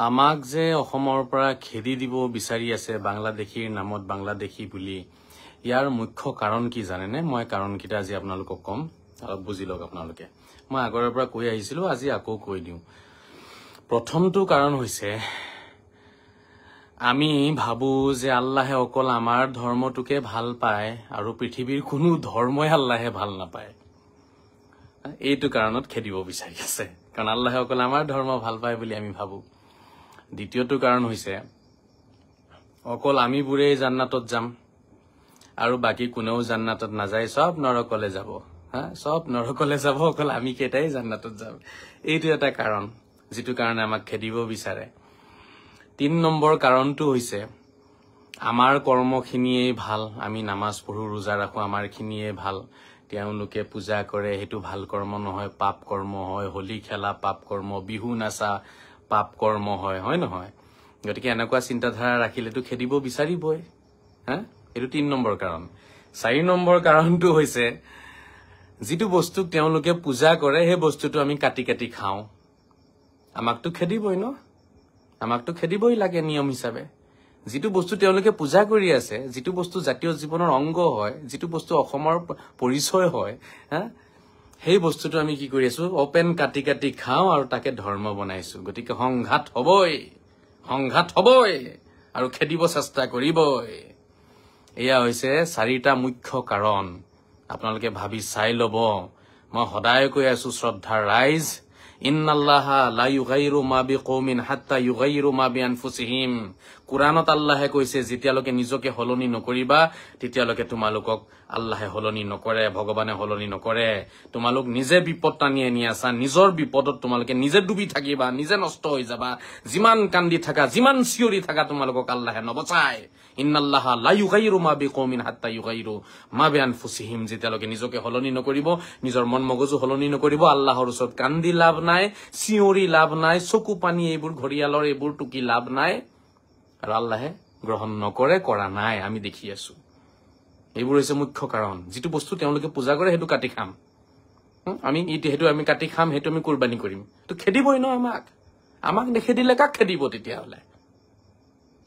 আমাক যে অসমৰ পৰা খেদি দিব বিচাৰি আছে বাংলাদেশীৰ নামত বাংলাদেশী বুলি ইয়াৰ মুখ্য কাৰণ কি জানেনে মই কাৰণকিটা আজি আপোনালোকক কম অলপ বুজি লওক আপোনালোকে মই আগৰৰ পৰা কৈ আহিছিলো আজি আকৌ কৈ দিও প্ৰথমটো কাৰণ হৈছে আমি ভাবো যে আল্লাহে অকল আমাৰ ধৰ্মটোকে ভাল পায় আৰু পৃথিৱীৰ কোনো ধৰ্মই আল্লাহে ভাল নাপায় এইটো কাৰণত খেদিব বিচাৰি আছে কাৰণ আল্লাহে অকল আমাৰ ধৰ্ম ভাল পায় বুলি আমি ভাবো দ্বিতীয়টো কাৰণ হৈছে অকল আমি বুৰে জান্নাতত যাম আৰু বাকি কোনেও জান্নাতত নাযায় সব নৰকলে যাব সব নৰকলে যাব অকল আমি কেটাই জান্নাতত যাম এইটো এটা কাৰণ যেটো কাৰণে আমাক খেদিব বিচাৰে 3 নম্বৰ কাৰণটো হৈছে আমাৰ কৰ্মখিনিয়ে ভাল আমি নামাজ পঢ়ো ৰোজা ৰাখো আমাৰ খিনিয়ে ভাল তেওঁলোকে পূজা কৰে হেতু ভাল কৰ্ম নহয় পাপ কৰ্ম হয় হোলি খেলা পাপ কৰ্ম বিহু নাচা পাপ কৰ্ম হয় নহয় গতিকে এনেকুৱা চিন্তাধাৰা ৰাখিলেটো খেদিব বিচাৰিবই এটো 3 নম্বৰ কাৰণ 4 নম্বৰ কাৰণটো হৈছে যেটো বস্তু তেওঁলোকে পূজা কৰে হে বস্তুটো আমি কাটি কাটি খাও আমাকটো খেদিবই ন আমাকটো খেদিবই লাগে নিয়ম হিচাপে যেটো বস্তু তেওঁলোকে পূজা কৰি আছে যেটো বস্তু জাতীয় জীৱনৰ অংগ হয় যেটো বস্তু অসমৰ পৰিচয় হয় সেই বস্তুটো আমি কি কৰি আছো ওপেন কাটি কাটি খাও আৰু তাকে ধৰ্ম বনাইছো গতিকে সংঘাত হবই আৰু খেদিব চেষ্টা কৰিবই এয়া হৈছে 4টা মুখ্য কাৰণ আপোনালোকে ভাবি চাই লব মই সদায় কৈ আছো শ্ৰদ্ধাৰ ৰাইজ ইন্নাল্লাহা লা ইউগাইৰু মা বিকৌমিন হাত্তা ইউগাইৰু মা বিআনফুসিহিম কুৰানত আল্লাহে কৈছে যেতিয়ালৈকে নিজকে হলনি নকৰিবা তেতিয়ালৈকে তোমালোকক আল্লাহে হলনি নকৰে ভগৱানে হলনি নকৰে তোমালোক নিজে বিপদ টানি আনি আছা নিজৰ বিপদত তোমালোকে নিজে ডুবি থাকিবা নিজে নষ্ট হৈ যাবা যিমান কান্দি থাকা যিমান চিঞৰি থাকা তোমালোকক আল্লাহে নবচায় ইন্নাল্লাহা লা ইউগাইৰু মা বিকৌমিন হাত্তা ইউগাইৰু মা বিআনফুসিহিম যেতিয়ালৈকে নিজকে হলনি নকৰিব নিজৰ মন মগজু হলনি নকৰিব আল্লাহৰ ওচৰত কান্দি লাভ নাই চিঞৰি লাভ নাই চকু পানী এইবোৰ ঘৰিয়ালৰ এইবোৰ টুকি লাভ নাই আৰু আল্লাহে গ্ৰহণ নকৰে কৰা নাই আমি দেখি আছো এইবোৰ হৈছে মুখ্য কাৰণ যেটো বস্তু তেওঁলোকে পূজা কৰে হেতু কাটি খাম আমি হেতু আমি কাটি খাম হেতু আমি কুৰবানী কৰিম তো খেদিবই ন আমাক নেখেদিলে কাক খেদিব তেতিয়া হলে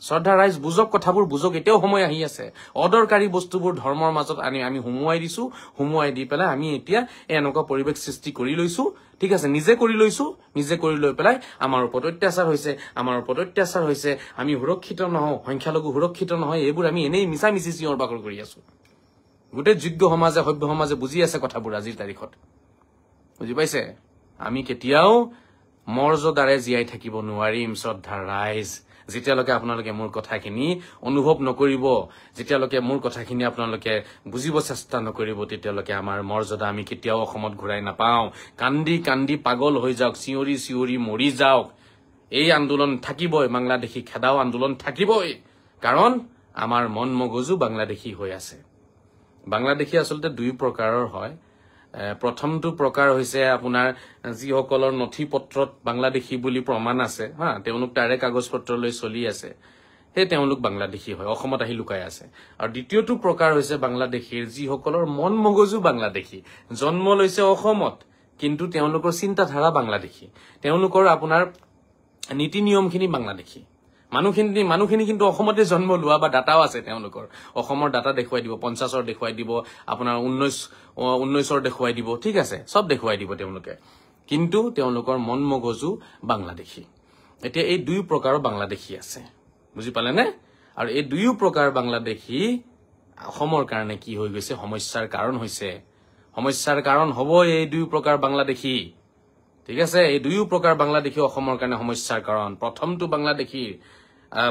শ্ৰদ্ধা ৰাইজ বুজক কথাবোৰ বুজক এতিয়াও সময় আহি আছে অদৰকাৰী বস্তুবোৰ ধৰ্মৰ মাজত আমি হুমুৱাই দিছো হুমুৱাই দি পেলাই আমি এতিয়া এনেকুৱা পৰিবেশ সৃষ্টি কৰি লৈছো ঠিক আছে নিজে কৰি লৈ পেলাই আমাৰ ওপৰত অত্যাচাৰ হৈছে আমি সুৰক্ষিত নহও সংখ্যালঘু সুৰক্ষিত নহয় এইবোৰ আমি এনেই মিছা মিছি চিঞৰ বাখৰ কৰি আছো গোটে যোগ্য সমাজে সভ্য সমাজে বুজি আছে কথাবোৰ আজিৰ তাৰিখত বুজি পাইছে আমি কেতিয়াও মৰ্যাদাৰে জীয়াই থাকিব নোৱাৰিম শ্ৰদ্ধাৰ ৰাইজ যেতিয়ালৈকে আপোনালোকে মোৰ কথাখিনি অনুভৱ নকৰিব যেতিয়ালৈকে মোৰ কথাখিনি আপোনালোকে বুজিব চেষ্টা নকৰিব তেতিয়ালৈকে আমাৰ মৰ্যাদা আমি কেতিয়াও অসমত ঘূৰাই নাপাও কান্দি কান্দি পাগল হৈ যাওক চিঞৰি চিঞৰি মৰি যাওক এই আন্দোলন থাকিবই বাংলাদেশী খেদাও আন্দোলন থাকিবই কাৰণ আমাৰ মন মগজু বাংলাদেশী হৈ আছে বাংলাদেশী আসলতে 2 প্ৰকাৰৰ হয় প্ৰথমটো প্ৰকাৰ হৈছে আপোনাৰ যিসকলৰ নথি পত্ৰত বাংলাদেশী বুলি প্ৰমাণ আছে তেওঁলোক তাৰে কাগজ পত্ৰ লৈ চলি আছে হে তেওঁলোক বাংলাদেশী হয় অসমত আহি লুকাই আছে আৰু দ্বিতীয়টো প্ৰকাৰ হৈছে বাংলাদেশীৰ যিসকলৰ মন মগজু বাংলাদেশী জন্ম লৈছে অসমত কিন্তু তেওঁলোকৰ চিন্তাধাৰা বাংলাদেশী তেওঁলোকৰ আপোনাৰ নীতি নিয়মখিনি বাংলাদেশী মানুহখিনি কিন্তু অসমতে জন্ম লোৱা বা ডাটাও আছে তেওঁলোকৰ অসমৰ ডাটা দেখুৱাই দিব 50ৰ দেখুৱাই দিব আপোনাৰ 19ৰ দেখুৱাই দিব ঠিক আছে সব দেখুৱাই দিব তেওঁলোকে কিন্তু তেওঁলোকৰ মন মগজু বাংলাদেশী এতিয়া এই 2 প্ৰকাৰৰ বাংলাদেশী আছে বুজি পালে নে আৰু এই 2 প্ৰকাৰ বাংলাদেশী অসমৰ কাৰণে কি হৈ গৈছে সমস্যাৰ কাৰণ হৈছে সমস্যাৰ কাৰণ হ'ব এই 2 প্ৰকাৰ বাংলাদেশী ঠিক আছে এই 2 প্ৰকাৰ বাংলাদেশী অসমৰ কাৰণে সমস্যাৰ কাৰণ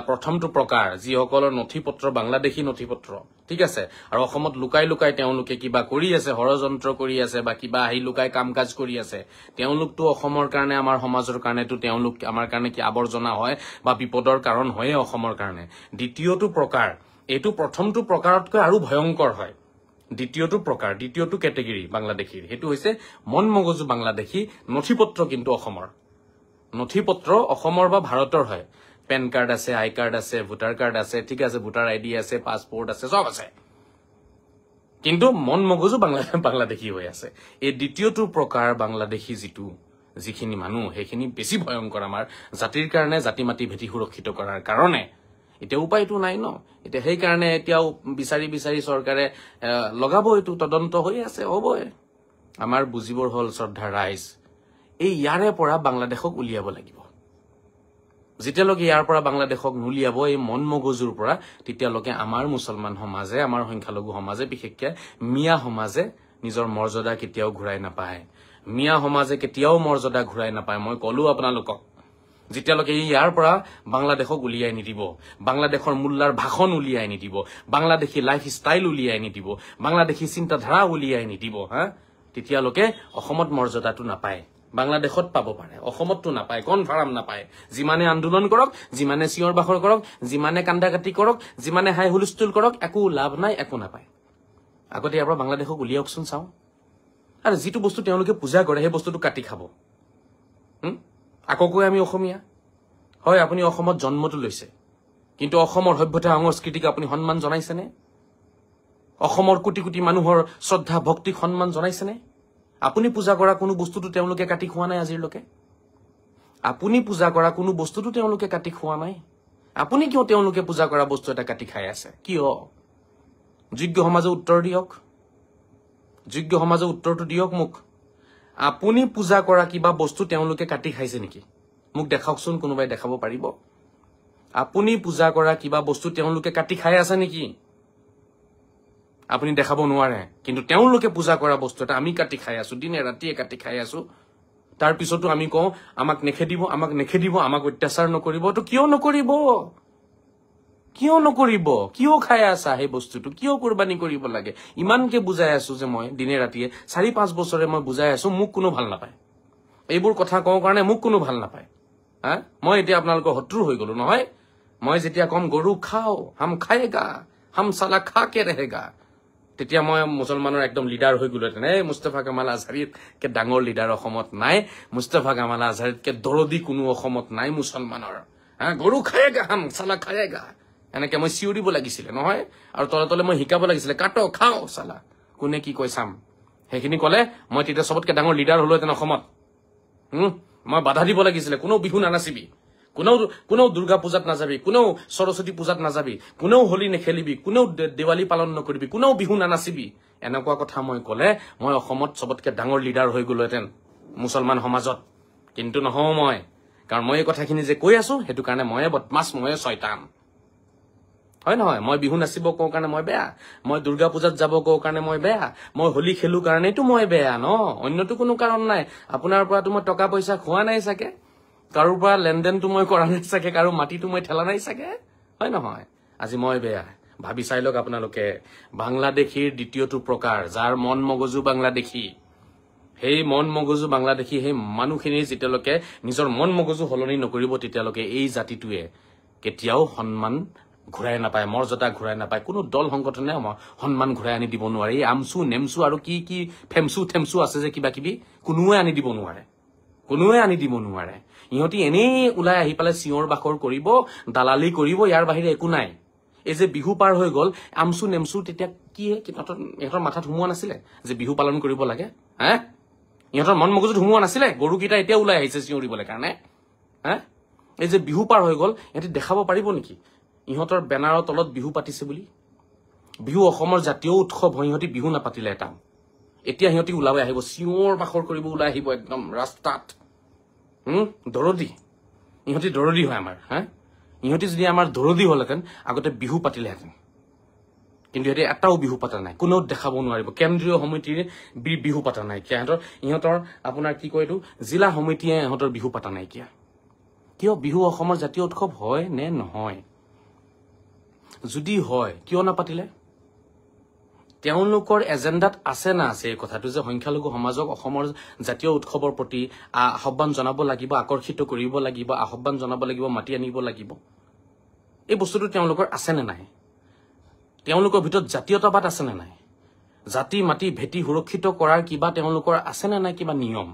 প্ৰথমটো প্ৰকাৰ যিসকলৰ নথি পত্ৰ বাংলাদেশী নথি পত্ৰ ঠিক আছে আৰু অসমত লুকাই লুকাই তেওঁলোকে কিবা কৰি আছে ষড়যন্ত্ৰ কৰি আছে বা কিবা আহি লুকাই কামকাজ কৰি আছে তেওঁলোকটো অসমৰ কাৰণে আমাৰ সমাজৰ কাৰণেটো তেওঁলোক আমাৰ কাৰণে কি আৱৰ্জনা হয় বা বিপদৰ কাৰণ হয় অসমৰ কাৰণে দ্বিতীয়টো প্ৰকাৰ এটো প্ৰথমটো প্ৰকাৰতকৈ আৰু ভয়ংকৰ হয় দ্বিতীয়টো ক্যাটেগৰী বাংলাদেশীৰ হেতু হৈছে মন মগজু বাংলাদেশী নথিপত্ৰ কিন্তু অসমৰ নথিপত্ৰ অসমৰ বা ভাৰতৰ হয় পেন কাৰ্ড আছে আই কাৰ্ড আছে ভোটাৰ কাৰ্ড আছে ঠিক আছে ভোটাৰ আইডি আছে পাসপোর্ট আছে সব আছে কিন্তু মন মগজু বাংলাদেশী হৈ আছে এই দ্বিতীয়টো প্ৰকাৰ বাংলাদেশী যিখিনি মানুহ সেইখিনি বেছি ভয়ংকৰ আমাৰ জাতিৰ কাৰণে জাতি মাটি ভেটি সুৰক্ষিত কৰাৰ কাৰণে এতিয়া উপায়টো নাই ন এতিয়া সেই কাৰণে এতিয়াও বিচাৰি বিচাৰি চৰকাৰে লগাব এইটো তদন্ত হৈ আছে হ'বই আমাৰ বুজিবৰ হল শ্ৰদ্ধা ৰাইজ এই ইয়াৰে পৰা বাংলাদেশক উলিয়াব লাগিব যেতিয়ালৈকে ইয়াৰ পৰা বাংলাদেশক নুলিয়াব এই মন মগজুৰ পৰা তেতিয়ালৈকে আমাৰ মুছলমান সমাজে আমাৰ সংখ্যালঘু সমাজে বিশেষকৈ মিয়া সমাজে নিজৰ মৰ্যাদা কেতিয়াও ঘূৰাই নাপায় মিয়া সমাজে কেতিয়াও মৰ্যাদা ঘূৰাই নাপায় মই কলো আপোনালোকক যেতিয়ালৈকে ইয়াৰ পৰা বাংলাদেশক উলিয়াই নিদিব বাংলাদেশৰ মূল্যাৰ ভাষণ উলিয়াই নিদিব বাংলাদেশী লাইফ ষ্টাইল উলিয়াই নিদিব বাংলাদেশী চিন্তাধাৰা উলিয়াই নিদিব হা তেতিয়ালৈকে অসমত মৰ্যাদাটো নাপায় বাংলাদেশত পাব পাৰে অসমতটো নাপায় কনফাৰ্ম নাপায় যিমানে আন্দোলন কৰক যিমানে চিঞৰ বাখৰ কৰক যিমানে কান্দাকাটি কৰক যিমানে হাই হুলস্থুল কৰক একো লাভ নাই একো নাপায় আগতে ইয়াৰ পৰা বাংলাদেশক উলিয়াওকচোন চাওঁ আৰু যিটো বস্তু তেওঁলোকে পূজা কৰে সেই বস্তুটো কাটি খাব আকৌ কৈ আমি অসমীয়া হয় আপুনি অসমত জন্মটো লৈছে কিন্তু অসমৰ সভ্যতা সংস্কৃতিক আপুনি সন্মান জনাইছেনে অসমৰ কোটি কোটি মানুহৰ শ্ৰদ্ধা ভক্তিক সন্মান জনাইছেনে আপুনি পূজা কৰা কোনো বস্তুটো তেওঁলোকে কাটি খোৱা নাই আজিলৈকে আপুনি পূজা কৰা কোনো বস্তুটো তেওঁলোকে কাটি খোৱা নাই আপুনি কিয় তেওঁলোকে পূজা কৰা বস্তু এটা কাটি খাই আছে কিয় যোগ্য সমাজে উত্তৰ দিয়ক যোগ্য সমাজে উত্তৰটো দিয়ক মোক আপুনি পূজা কৰা কিবা বস্তু তেওঁলোকে কাটি খাইছে নেকি মোক দেখাওকচোন কোনোবাই দেখাব পাৰিব আপুনি পূজা কৰা কিবা বস্তু তেওঁলোকে কাটি খাই আছে নেকি আপুনি দেখাব নোৱাৰে কিন্তু তেওঁলোকে পূজা কৰা বস্তু এটা আমি কাটি খাই আছো দিনে ৰাতিয়ে কাটি খাই আছো তাৰ পিছতো আমি কওঁ আমাক নেখেদিব আমাক অত্যাচাৰ নকৰিব তো কিয় নকৰিব কিয় খাই আছা সেই বস্তুটো কিয় কুৰবানী কৰিব লাগে ইমানকে বুজাই আছো যে মই দিনে ৰাতিয়ে 4-5 বছৰে মই বুজাই আছো মোক কোনো ভাল নাপায় এইবোৰ কথা কওঁ কাৰণে মোক কোনো ভাল নাপায় হা মই এতিয়া আপোনালোকৰ শত্ৰু হৈ গলো নহয় মই যেতিয়া কম গৰু খাও হাম খায়েগা হাম সালা খাকে रहेगा তেতিয়া মই মুছলমানৰ একদম লিডাৰ হৈ গলো তেনে মুস্তাফা কামাল আজহাৰীতকে ডাঙৰ লিডাৰ অসমত নাই মুস্তাফা কামাল আজহাৰীতকে দৰদি কোনো অসমত নাই মুছলমানৰ হা গৰু খায়েগা হাম সালা খায়েগা এনেকে মই চিঞৰিব লাগিছিলে নহয় আৰু তলে তলে মই শিকাব লাগিছিলে কাটো খাও সালা কোনে কি কৈ চাম সেইখিনি কলে মই তেতিয়া সবতকে ডাঙৰ লিডাৰ হলোহেঁতেন অসমত মই বাধা দিব লাগিছিলে কোনো বিহু নানাচিবি কোনেও দুৰ্গা পূজাত নাযাবি কোনেও সৰস্বতী পূজাত নাযাবি কোনেও হোলী নেখেলিবি কোনেও দেৱালী পালন নকৰিবি কোনেও বিহু নানাচিবি এনেকুৱা কথা মই কলে মই অসমত সবতকে ডাঙৰ লিডাৰ হৈ গলোহেঁতেন মুছলমান সমাজত কিন্তু নহওঁ মই কাৰণ মই এই কথাখিনি যে কৈ আছো সেইটো কাৰণে ময়ে বদমাছ ময়ে শয়তান হয় নহয় মই বিহু নাচিব কওঁ কাৰণে মই বেয়া মই দুৰ্গা পূজাত যাব কওঁ কাৰণে মই বেয়া মই হোলী খেলো কাৰণেতো মই বেয়া ন অন্যটো কোনো কাৰণ নাই আপোনাৰ পৰাতো মই টকা পইচা খোৱা নাই চাগে কাৰো পৰা লেনদেনটো মই কৰা নাই চাগে কাৰো মাটিটো মই ঠেলা নাই চাগে হয় নহয় আজি মই বেয়া ভাবি চাই লওক আপোনালোকে বাংলাদেশীৰ দ্বিতীয়টো প্ৰকাৰ যাৰ মন মগজু বাংলাদেশী সেই মন মগজু বাংলাদেশী সেই মানুহখিনি যেতিয়ালৈকে নিজৰ মন মগজু সলনি নকৰিব তেতিয়ালৈকে এই জাতিটোৱে কেতিয়াও সন্মান ঘূৰাই নাপায় মৰ্যাদা ঘূৰাই নাপায় কোনো দল সংগঠনে সন্মান ঘূৰাই আনি দিব নোৱাৰে এই আমচু নেমচু আৰু কি ফেমচু আছে যে কিবা কিবি কোনোৱে আনি দিব নোৱাৰে ইহঁতি এনেই ওলাই আহি পেলাই চিঞৰ বাখৰ কৰিব দালালি কৰিব ইয়াৰ বাহিৰে একো নাই এই যে বিহু পাৰ হৈ গল আমচু নেমচু তেতিয়া কি ইহঁতৰ মাথাত সোমোৱা নাছিলে যে বিহু পালন কৰিব লাগে হা ইহঁতৰ মন মগজুত সোমোৱা নাছিলে গৰুকেইটা এতিয়া ওলাই আহিছে চিঞৰিবলৈ কাৰণে হা এই যে বিহু পাৰ হৈ গল ইহঁতি দেখাব পাৰিব নেকি ইহঁতৰ বেনাৰৰ তলত বিহু পাতিছে বুলি বিহু অসমৰ জাতীয় উৎসৱ হয় ইহঁতি বিহু নাপাতিলে এটা এতিয়া সিহঁতি ওলাই আহিব চিঞৰ বাখৰ কৰিব ওলাই আহিব একদম ৰাস্তাত দৰদি ইহঁতি দৰদি হয় আমাৰ হা ইহঁতি যদি আমাৰ দৰদি হলহেঁতেন আগতে বিহু পাতিলেহেঁতেন কিন্তু ইহঁতি এটাও বিহু পাতা নাই কোনেও দেখাব নোৱাৰিব কেন্দ্ৰীয় সমিতিৰ বিহু পাতা নাই ইহঁতৰ আপোনাৰ কি কয় এইটো জিলা সমিতিয়ে ইহঁতৰ বিহু পাতা নাই কিয় বিহু অসমৰ জাতীয় উৎসৱ হয় নে নহয় যদি হয় কিয় নাপাতিলে তেওঁলোকৰ এজেণ্ডাত আছে না আছে এই কথাটো যে সংখ্যালঘু সমাজক অসমৰ জাতীয় উৎসৱৰ প্ৰতি আহ্বান জনাব লাগিব আকৰ্ষিত কৰিব লাগিব আহ্বান জনাব লাগিব মাতি আনিব লাগিব এই বস্তুটো তেওঁলোকৰ আছে নে নাই তেওঁলোকৰ ভিতৰত জাতীয়তাবাদ আছে নে নাই জাতি মাটি ভেটি সুৰক্ষিত কৰাৰ কিবা তেওঁলোকৰ আছে নে নাই কিবা নিয়ম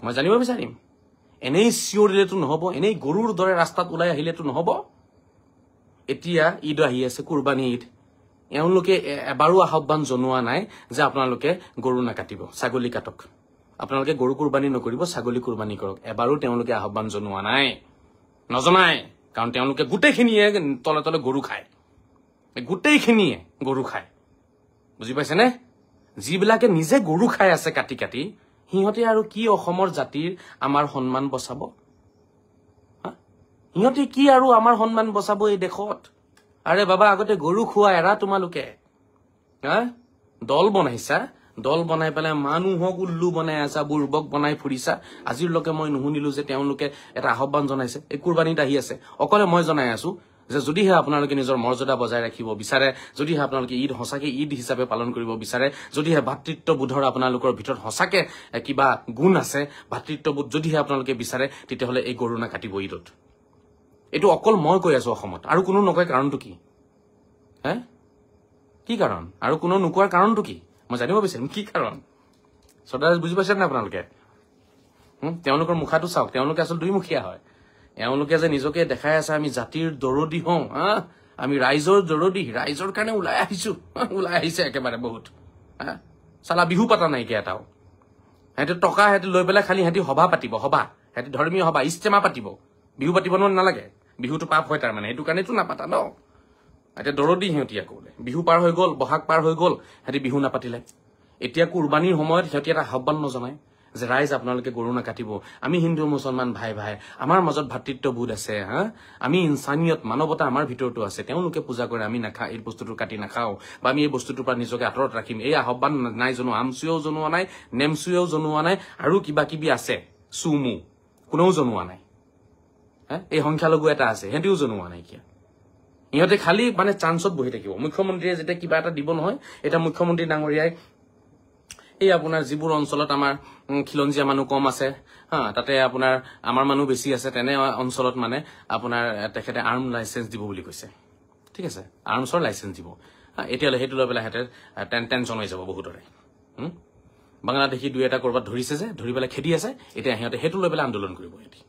মই জানিব বিচাৰিম এনেই চিঞৰিলেতো নহব এনেই গৰুৰ দৰে ৰাস্তাত ওলাই আহিলেতো নহব এতিয়া ঈদ আহি আছে কুৰবানী ঈদ এওঁলোকে এবাৰো আহ্বান জনোৱা নাই যে আপোনালোকে গৰু নাকাটিব ছাগলী কাটক আপোনালোকে গৰু কুৰবানী নকৰিব, ছাগলী কুৰবানী কৰক। এবাৰো তেওঁলোকে আহ্বান জনোৱা নাই, নজনাই, কাৰণ তেওঁলোকে গোটেইখিনিয়ে তলে তলে গৰু খায়, গোটেইখিনিয়ে গৰু খায়, বুজি পাইছেনে? যিবিলাকে নিজে গৰু খাই আছে কাটি কাটি, সিহঁতে আৰু কি অসমৰ জাতিৰ আমাৰ সন্মান বচাব? সিহঁতে কি আৰু আমাৰ সন্মান বচাব এই দেশত? আৰে বাবা, আগতে গৰু খোৱা এৰা তোমালোকে। দল বনাইছা, দল বনাই পেলাই মানুহক উল্লু বনাই আছা, বুৰ্বক বনাই ফুৰিছা। আজিলৈকে মই নুশুনিলো যে তেওঁলোকে এটা আহ্বান জনাইছে। এই কুৰবানীত আহি আছে, অকলে মই জনাই আছো যে যদিহে আপোনালোকে নিজৰ মৰ্যাদা বজাই ৰাখিব বিচাৰে, যদিহে আপোনালোকে ঈদ সঁচাকে ঈদ হিচাপে পালন কৰিব বিচাৰে, যদিহে ভাতৃত্ববোধৰ আপোনালোকৰ ভিতৰত সঁচাকে কিবা গুণ আছে, ভাতৃত্ববোধ যদিহে আপোনালোকে বিচাৰে, তেতিয়াহ'লে এই গৰু নাকাটিব ঈদত। এইটো অকল মই কৈ আছো অসমত, আৰু কোনো নকয়। কাৰণটো কি? কি কাৰণ? আৰু কোনো নোকোৱাৰ কাৰণটো কি? মই জানিব বিচাৰিম কি কাৰণ। শ্ৰদ্ধাৰ বুজি পাইছে নে আপোনালোকে? তেওঁলোকৰ মুখাটো চাওক, তেওঁলোকে আচলতে দুইমুখীয়া হয়। এওঁলোকে যে নিজকে দেখাই আছে আমি জাতিৰ দৰদী হওঁ, আমি ৰাইজৰ দৰদী, ৰাইজৰ কাৰণে ওলাই আহিছো, ওলাই আহিছে একেবাৰে বহুত। চালা বিহু পাতা নাইকিয়া এটাও। সিহঁতে টকা সিহঁতে লৈ পেলাই খালি সিহঁতি সভা পাতিব, সভা, সিহঁতি ধৰ্মীয় সভা, ইজতেমা পাতিব। বিহু পাতিব নালাগে, বিহুটো পাপ হয় তাৰমানে, সেইটো কাৰণেতো নাপাতা ন। এতিয়া দৰদী সিহঁতি আকৌ বিহু পাৰ হৈ গ'ল, বহাগ পাৰ হৈ গ'ল, সিহঁতি বিহু নাপাতিলে। এতিয়া কুৰবানীৰ সময়ত সিহঁতি এটা আহ্বান নজনায় যে ৰাইজ আপোনালোকে গৰু নাকাটিব, আমি হিন্দু মুছলমান ভাই ভাই, আমাৰ মাজত ভাতৃত্ববোধ আছে, আমি ইনচানিয়ত, মানৱতা আমাৰ ভিতৰতো আছে। তেওঁলোকে পূজা কৰে, আমি নাখাওঁ, এই বস্তুটো কাটি নাখাওঁ, বা আমি এই বস্তুটোৰ পৰা নিজকে আঁতৰত ৰাখিম। এই আহ্বান নাই জনোৱা, আমচুৱেও জনোৱা নাই, নেমচুৱেও জনোৱা নাই, আৰু কিবা কিবি আছে চুমু, কোনেও জনোৱা নাই। এই সংখ্যালঘু এটা আছে, সিহঁতিও জনোৱা নাইকিয়া। ইহঁতে খালি মানে চান্সত বহি থাকিব। মুখ্যমন্ত্ৰীয়ে যেতিয়া কিবা এটা দিব নহয়, এতিয়া মুখ্যমন্ত্ৰী ডাঙৰীয়াই এই আপোনাৰ যিবোৰ অঞ্চলত আমাৰ খিলঞ্জীয়া মানুহ কম আছে, তাতে আপোনাৰ আমাৰ মানুহ বেছি আছে, তেনে অঞ্চলত মানে আপোনাৰ তেখেতে আৰ্ম লাইচেন্স দিব বুলি কৈছে। ঠিক আছে, আৰ্মছৰ লাইচেন্স দিব। এতিয়ালৈ সেইটো লৈ পেলাই সিহঁতে টেনশ্যন হৈ যাব বহুতৰে। বাংলাদেশী দুই এটা কৰবাত ধৰিছে যে, ধৰি পেলাই খেদি আছে, এতিয়া সিহঁতে সেইটো লৈ পেলাই আন্দোলন কৰিব। সিহঁতি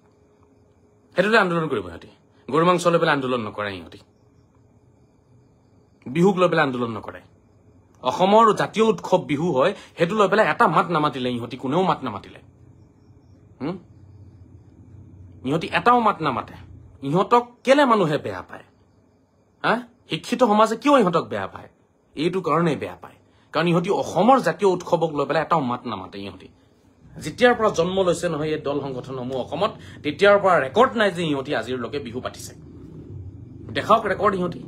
সেইটোতে আন্দোলন কৰিব। সিহঁতি গৰু মাংস লৈ পেলাই আন্দোলন নকৰে, সিহঁতি বিহুক লৈ পেলাই আন্দোলন নকৰে। অসমৰ জাতীয় উৎসৱ বিহু হয়, সেইটো লৈ পেলাই এটা মাত নামাতিলে ইহঁতি, কোনেও মাত নামাতিলে। ইহঁতি এটাও মাত নামাতে। ইহঁতক কেলে মানুহে বেয়া পায়? শিক্ষিত সমাজে কিয় ইহঁতক বেয়া পায়? এইটো কাৰণেই বেয়া পায়, কাৰণ ইহঁতি অসমৰ জাতীয় উৎসৱক লৈ পেলাই এটাও মাত নামাতে। ইহঁতি যেতিয়াৰ পৰা জন্ম লৈছে নহয় এই দল সংগঠনসমূহ অসমত, তেতিয়াৰ পৰা ৰেকৰ্ড নাই যে ইহঁতি আজিলৈকে বিহু পাতিছে। দেখাওক ৰেকৰ্ড। ইহঁতি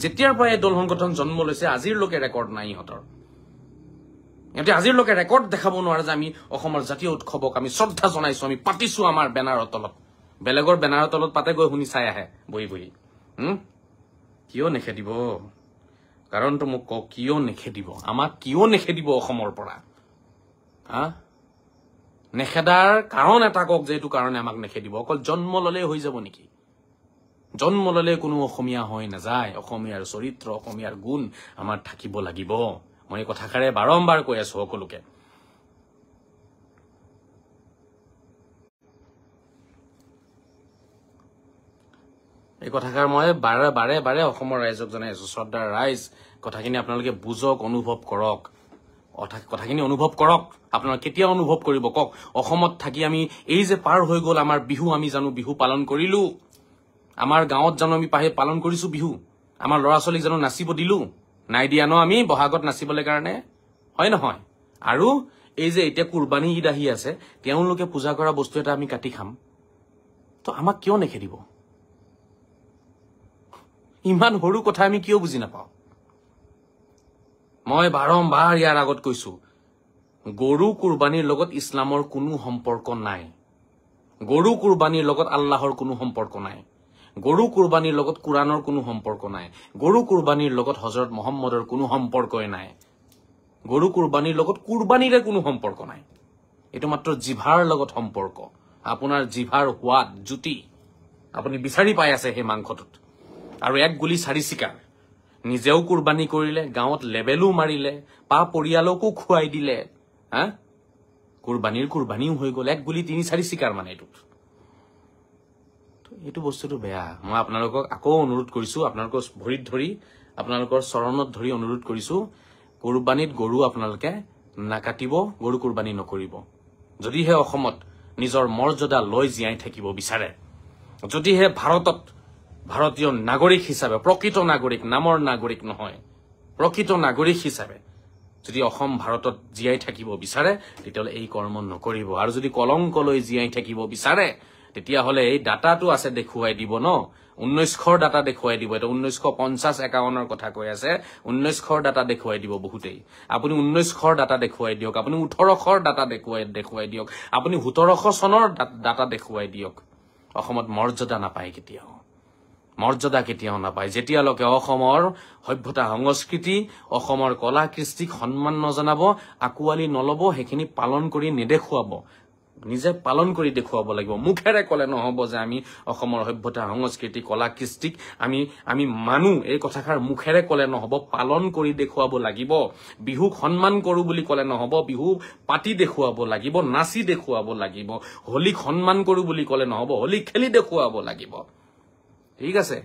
যেতিয়াৰ পৰা এই দল সংগঠন জন্ম লৈছে আজিলৈকে ৰেকৰ্ড নাই ইহঁতৰ। ইহঁতে আজিলৈকে ৰেকৰ্ড দেখাব নোৱাৰে যে আমি অসমৰ জাতীয় উৎসৱক আমি শ্ৰদ্ধা জনাইছো, আমি পাতিছো আমাৰ বেনাৰৰ তলত। বেলেগৰ বেনাৰৰ তলত পাতে গৈ শুনি চাই আহে বহি বহি। কিয় নেখেদিব? কাৰণটো মোক কওক, কিয় নেখেদিব? আমাক কিয় নেখেদিব অসমৰ পৰা? নেখেদাৰ কাৰণ এটা কওক, যে এইটো কাৰণে আমাক নেখেদিব। অকল জন্ম ললেই হৈ যাব নেকি? জন্ম ললে কোনো অসমীয়া হৈ নাযায়। অসমীয়াৰ চৰিত্ৰ, অসমীয়াৰ গুণ আমাৰ থাকিব লাগিব। মই এই কথাষাৰে বাৰম্বাৰ কৈ আছো সকলোকে। এই কথাষাৰ মই বাৰে বাৰে বাৰে অসমৰ ৰাইজক জনাই আছো। শ্ৰদ্ধাৰ ৰাইজ, কথাখিনি আপোনালোকে বুজক, অনুভৱ কৰক। কথাখিনি অনুভৱ কৰক। আপোনালোকে কেতিয়া অনুভৱ কৰিব কওক? অসমত থাকি আমি এই যে পাৰ হৈ গ'ল আমাৰ বিহু, আমি জানো বিহু পালন কৰিলো? আমাৰ গাঁৱত জানো আমি পালন কৰিছো বিহু? আমাৰ ল'ৰা ছোৱালীক জানো নাচিব দিলো? নাই দিয়া ন আমি বহাগত নাচিবলৈ কাৰণে, হয় নহয়? আৰু এই যে এতিয়া কুৰবানী ঈদ আহি আছে, তেওঁলোকে পূজা কৰা বস্তু এটা আমি কাটি খাম, তো আমাক কিয় নেখেদিব? ইমান সৰু কথা আমি কিয় বুজি নাপাওঁ? মই বাৰম্বাৰ ইয়াৰ আগত কৈছো, গৰু কুৰবানীৰ লগত ইছলামৰ কোনো সম্পৰ্ক নাই। গৰু কুৰবানীৰ লগত আল্লাহৰ কোনো সম্পৰ্ক নাই। গৰু কুৰবানীৰ লগত কোৰাণৰ কোনো সম্পৰ্ক নাই। গৰু কুৰবানীৰ লগত হজৰত মহম্মদৰ কোনো সম্পৰ্কই নাই। গৰু কুৰবানীৰ লগত কুৰবানীৰে কোনো সম্পৰ্ক নাই। এইটো মাত্ৰ জিভাৰ লগত সম্পৰ্ক। আপোনাৰ জিভাৰ সোৱাদ, জুতি আপুনি বিচাৰি পাই আছে সেই মাংসটোত। আৰু এক গুলি 4 চিকাৰ। নিজেও কুৰবানী কৰিলে, গাঁৱত লেবেলো মাৰিলে, পা পৰিয়ালকো খুৱাই দিলে। কুৰবানীও হৈ গ'ল। এক গুলি 3-4 চিকাৰ মানে এইটো বস্তুটো বেয়া। মই আপোনালোকক আকৌ অনুৰোধ কৰিছো, আপোনালোকৰ ভৰিত ধৰি, আপোনালোকৰ চৰণত ধৰি অনুৰোধ কৰিছো, কুৰবানীত গৰু আপোনালোকে নাকাটিব, গৰু কুৰবানী নকৰিব। যদিহে অসমত নিজৰ মৰ্যাদা লৈ জীয়াই থাকিব বিচাৰে, যদিহে ভাৰতত ভাৰতীয় নাগৰিক হিচাপে, প্ৰকৃত নাগৰিক, নামৰ নাগৰিক নহয়, প্ৰকৃত নাগৰিক হিচাপে যদি অসম ভাৰতত জীয়াই থাকিব বিচাৰে, তেতিয়াহ'লে এই কৰ্ম নকৰিব। আৰু যদি কলংক লৈ জীয়াই থাকিব বিচাৰে, তেতিয়াহ'লে এই ডাটাটো আছে দেখুৱাই দিব ন, 1900 ডাটা দেখুৱাই দিব। এটা 1950-51 কথা কৈ আছে, 1900 ডাটা দেখুৱাই দিব বহুতেই। আপুনি 1900 ডাটা দেখুৱাই দিয়ক, আপুনি 1800 ডাটা দেখুৱাই দিয়ক, আপুনি 1700 চনৰ ডাটা দেখুৱাই দিয়ক। অসমত মৰ্যাদা নাপায় কেতিয়াও, মৰ্যাদা কেতিয়াও নাপায়। যেতিয়ালৈকে অসমৰ সভ্যতা সংস্কৃতি, অসমৰ কলা কৃষ্টিক সন্মান নজনাব, আঁকোৱালি নলব, সেইখিনি পালন কৰি নেদেখুৱাব, নিজে পালন কৰি দেখুৱাব লাগিব। মুখেৰে কলে নহব যে আমি অসমৰ সভ্যতা সংস্কৃতি কলা কৃষ্টিক আমি মানো, এই কথাষাৰ মুখেৰে কলে নহব, পালন কৰি দেখুৱাব লাগিব। বিহুক সন্মান কৰো বুলি কলে নহব, বিহু পাতি দেখুৱাব লাগিব, নাচি দেখুৱাব লাগিব। হোলীক সন্মান কৰো বুলি কলে নহব, হোলী খেলি দেখুৱাব লাগিব। ঠিক আছে,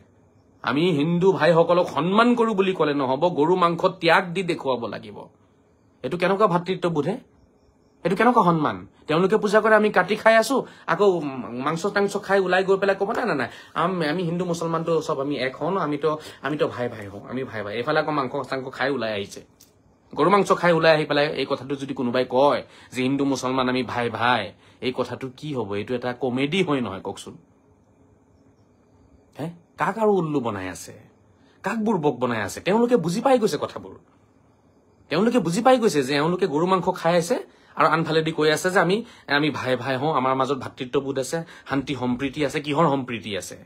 আমি হিন্দু ভাইসকলক সন্মান কৰো বুলি কলে নহব, গৰু মাংস ত্যাগ দি দেখুৱাব লাগিব। এইটো কেনেকুৱা ভাতৃত্ববোধে, এইটো কেনেকুৱা সন্মান? তেওঁলোকে পূজা কৰে, আমি কাটি খাই আছো, আকৌ মাংস টাংস খাই ওলাই গৈ পেলাই ক'ব নাই নাই নাই আমি হিন্দু মুছলমানটো চব আমি এক হওঁ, আমিতো ভাই হওঁ, আমি ভাই। এইফালে আকৌ মাংস চাংস খাই ওলাই আহিছে, গৰু মাংস খাই ওলাই আহি পেলাই এই কথাটো যদি কোনোবাই কয় যে হিন্দু মুছলমান আমি ভাই, এই কথাটো কি হব? এইটো এটা কমেডি হয় নহয় কওকচোন? কাক আৰু উল্লু বনাই আছে, কাক বুৰ্বক বনাই আছে? তেওঁলোকে বুজি পাই গৈছে কথাবোৰ, তেওঁলোকে বুজি পাই গৈছে যে এওঁলোকে গৰু মাংস খাই আছে আৰু আনফালেদি কৈ আছে যে আমি ভাই হওঁ, আমাৰ মাজত ভাতৃত্ববোধ আছে, শান্তি সম্প্ৰীতি আছে। কিহৰ সম্প্ৰীতি আছে?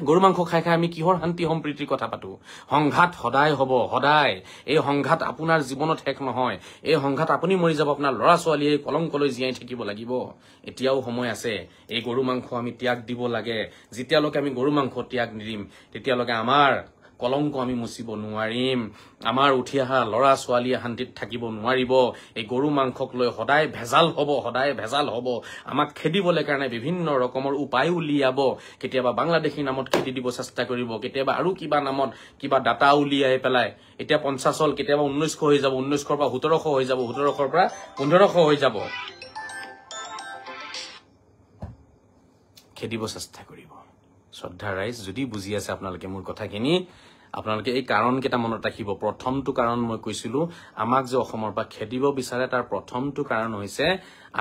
গৰু মাংস খাই আমি কিহৰ শান্তি সম্প্ৰীতিৰ কথা পাতো? সংঘাত সদায় হব, সদায়। এই সংঘাত আপোনাৰ জীৱনত শেষ নহয়, এই সংঘাত আপুনি মৰি যাব, আপোনাৰ ল'ৰা ছোৱালীয়ে কলংকলৈ জীয়াই থাকিব লাগিব। এতিয়াও সময় আছে, এই গৰু মাংস আমি ত্যাগ দিব লাগে। যেতিয়ালৈকে আমি গৰু মাংস ত্যাগ নিদিম, তেতিয়ালৈকে আমাৰ কলংক আমি মুচিব নোৱাৰিম, আমাৰ উঠি অহা ল'ৰা ছোৱালীয়ে শান্তিত থাকিব নোৱাৰিব। এই গৰু মাংসক লৈ সদায় ভেজাল হব, সদায় ভেজাল হব। আমাক খেদিবলৈ কাৰণে বিভিন্ন ৰকমৰ উপায় উলিয়াব। কেতিয়াবা বাংলাদেশী নামত খেদি দিব চেষ্টা কৰিব, কেতিয়াবা আৰু কিবা নামত কিবা ডাটা উলিয়াই পেলাই। এতিয়া 50 হ'ল, কেতিয়াবা 1900 হৈ যাব, 1900ৰ পৰা 1700 হৈ যাব, 1700ৰ পৰা 1500 হৈ যাব। খেদিব চেষ্টা কৰিব। শ্ৰদ্ধা ৰাইজ, যদি বুজি আছে আপোনালোকে মোৰ কথাখিনি, আপোনালোকে এই কাৰণ কেইটা মনত ৰাখিব। প্ৰথমটো কাৰণ মই কৈছিলো, আমাক যে অসমৰ পৰা খেদিব বিচাৰে, তাৰ প্ৰথমটো কাৰণ হৈছে